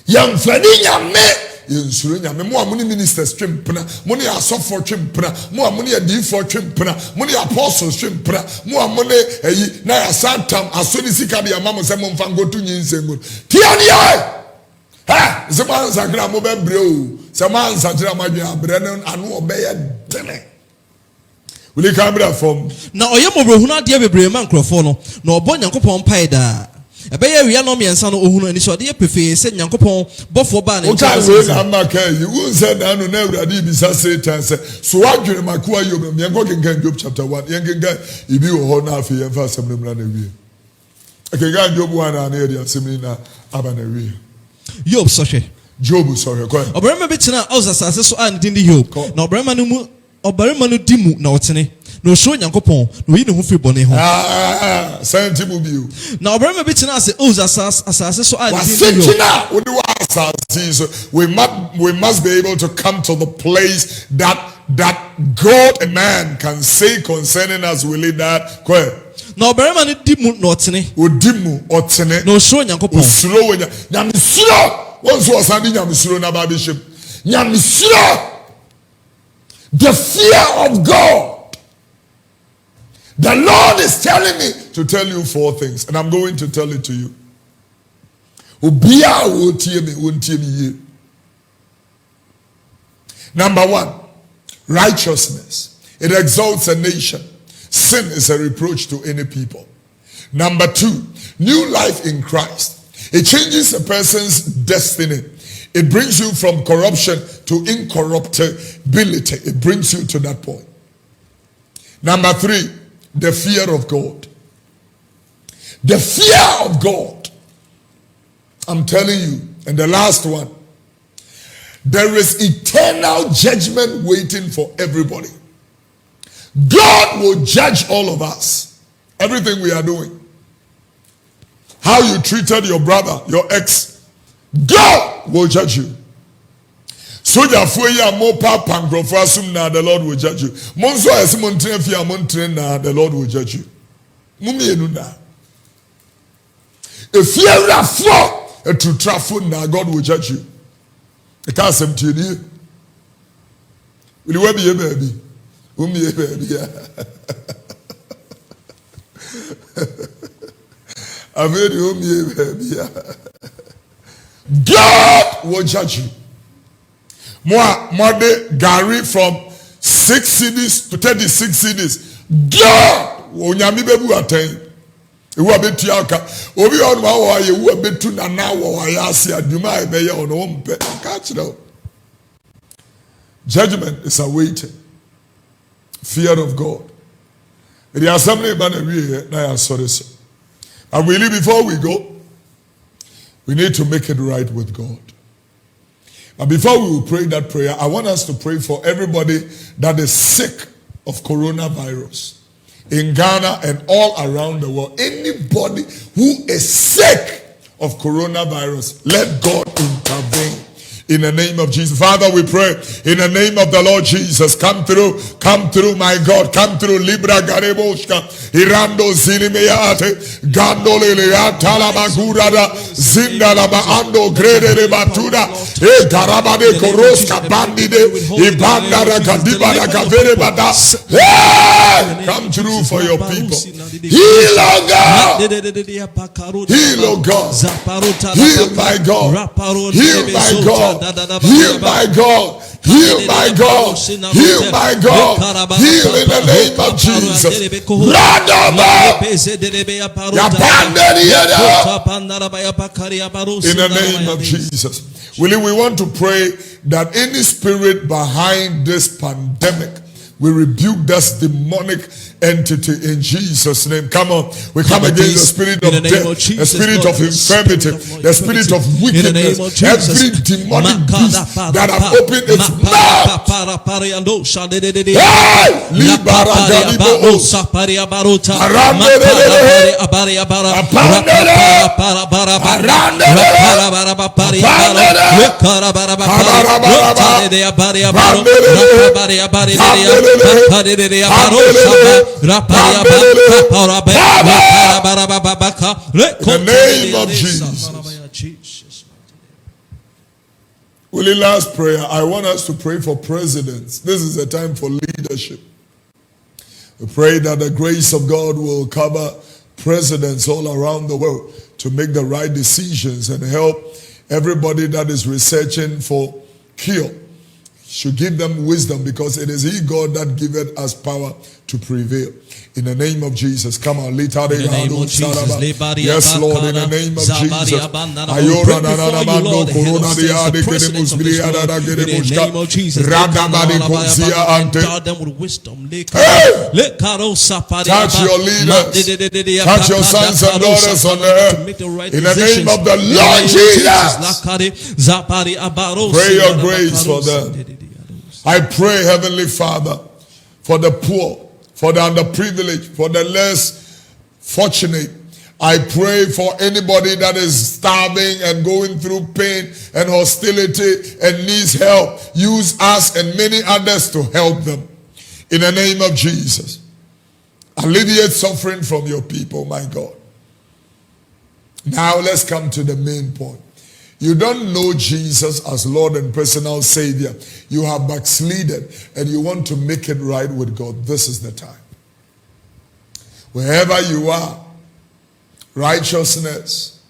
Yɛmfɛni nyame yɛnsuro nyame. Mo a mo ne ministers twempena, mo ne asɔfoɔ twempena, mo a mo ne adiifoɔ twempena, mo ne apostles twempena, mo a mo ne ayi na yɛsantam aso ne sika de ama mo sɛ mo mfa ngoto nyinsɛngu. Tia ne yɛ! Ha! Sɛ mo ansakra mo bɛbrɛ o. Sɛ mo ansakra mo adwene abrɛ no ano ɔbɛyɛ dene. Wuli kamera fam. Na ɔyɛ mɔbrɛhunu adeɛ bebree ma nkurɔfoɔ no. Na ɔbɔ Nyankopɔn mpae daa. Ɛbɛyɛ wia no mmiɛnsa no ohunu ani so ɔde yɛ pefee sɛ Nyankopɔn bɔfoɔ baa ne nkyɛn. Okay, wei na maka yi. Wo sɛ na no na Awurade bisa Satan sɛ so wadwene makoa Yob no yɛnkɔ kenkan Job chapter 1. Yɛnkenkan ibi wɔ hɔ na afei yɛmfa asɛm no mmra na wie. Kenkan Job 1 na yɛde asɛm ni na aba na wie. Job sɔhwɛ. Job sɔhwɛ kɔ. Ɔbarima bi tena Ɔsa asase so a ne din de Job. Na ɔbarima no di mu na ɔtene. Na osuro Nyankopɔn na oyi ne ho firi bɔne ho. Sɛnti mu bio. Na ɔbarima bi tena ase Ɔsa asase so a ne din de Job. We must be able to come to the place that God and man can say concerning us. Will it that? Go ahead. Na ɔbarima no di mu na ɔtene. Odi mu ɔtene. Na osuro Nyankopɔn. Osuro wɔ Nyamesuro. Wɔn nso ɔsan de Nyamesuro na ba bɛhyɛm. Nyamesuro. The fear of God. The Lord is telling me to tell you 4 things, and I'm going to tell it to you. Number 1, righteousness. It exalts a nation. Sin is a reproach to any people. Number 2, new life in Christ. It changes a person's destiny. It brings you from corruption to incorruptibility. It brings you to that point. Number 3, the fear of God. The fear of God. I'm telling you. And the last one. There is eternal judgment waiting for everybody. God will judge all of us. Everything we are doing. How you treated your brother, your ex. God will judge you. Soja fuya mo pa pangrofo asum na the Lord will judge you. Monso esimon train fi amon train na the Lord will judge you. Mumienu na. If you are for to trafo na God will judge you. E ka asem tie ni. Will we be baby? Umi baby. Ave di umi baby. God will judge you. More Gary from 6 cities to 36 cities. God will nyami bebu attain. Ewu abetu aka. Obi on ma wa ye wu abetu na na wa ya ase adwuma ebe ye ono mpe. Catch it out. Judgment is awaiting. Fear of God. The assembly ban we na ya sorry so. And really before we go, we need to make it right with God. But before we will pray that prayer, I want us to pray for everybody that is sick of coronavirus in Ghana and all around the world. Anybody who is sick of coronavirus, let God intervene. In the name of Jesus. Father, we pray in the name of the Lord Jesus. Come through, my God. Come through. Libra Gareboshka. Irando Zilimeate. Gandolea Talabagurada. Zindalaba Ando Grede Batuda. E Garabade Koroska Bandide. Ibanda Kadibada Kavere Bada. Come through for your people. Heal, oh God. Heal, oh God. Heal, my God. Heal, my God. Heal my God, heal my God, heal my God, heal in the name of Jesus. In the name of Jesus. We want to pray that any spirit behind this pandemic, we rebuke this demonic entity in Jesus' name. Come on. We come against the spirit of death, the spirit of infirmity, the spirit of wickedness, every demonic beast that have opened its mouth. In the name of Jesus. Really, last prayer. I want us to pray for presidents. This is a time for leadership. We pray that the grace of God will cover presidents all around the world to make the right decisions and help everybody that is researching for cure. Should give them wisdom, because it is He, God, that giveth us power to prevail. In the name of Jesus. Come on. In the name of Jesus. Yes, Lord, in the name of Jesus. We pray before you, Lord, the head of states, the presidents of this world. In the name of Jesus. Endow them with wisdom. Touch your leaders. Touch your sons and daughters on the earth. In the name of the Lord Jesus. Pray your grace for them. I pray, Heavenly Father, for the poor, for the underprivileged, for the less fortunate. I pray for anybody that is starving and going through pain and hostility and needs help. Use us and many others to help them. In the name of Jesus. Alleviate suffering from your people, my God. Now let's come to the main point. You don't know Jesus as Lord and personal Savior. You have backslided and you want to make it right with God. This is the time. Wherever you are, righteousness,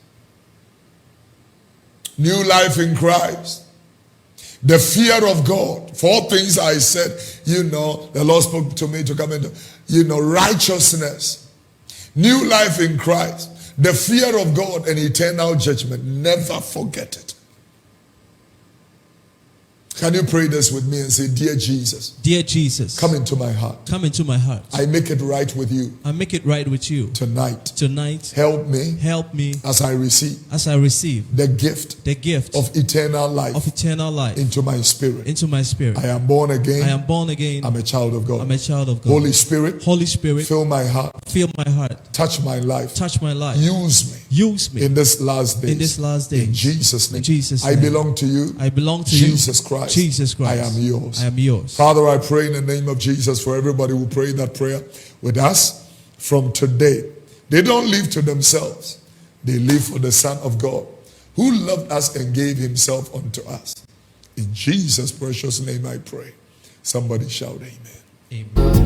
new life in Christ, the fear of God. 4 things I said, the Lord spoke to me to come into, righteousness, new life in Christ, the fear of God and eternal judgment. Never forget it. Can you pray this with me and say, Dear Jesus. Dear Jesus. Come into my heart. Come into my heart. I make it right with you. I make it right with you. Tonight. Tonight. Help me. Help me. As I receive. As I receive. The gift. The gift. Of eternal life. Of eternal life. Into my spirit. Into my spirit. I am born again. I am born again. I'm a child of God. I'm a child of God. Holy Spirit. Holy Spirit. Fill my heart. Fill my heart. Touch my life. Touch my life. Use me. Use me. In this last day. In this last day. In Jesus' name. In Jesus' name. I belong to you. I belong to Jesus Christ. Jesus Christ. I am yours. I am yours. Father, I pray in the name of Jesus for everybody who prayed that prayer with us from today. They don't live to themselves. They live for the Son of God who loved us and gave himself unto us. In Jesus' precious name I pray. Somebody shout amen. Amen.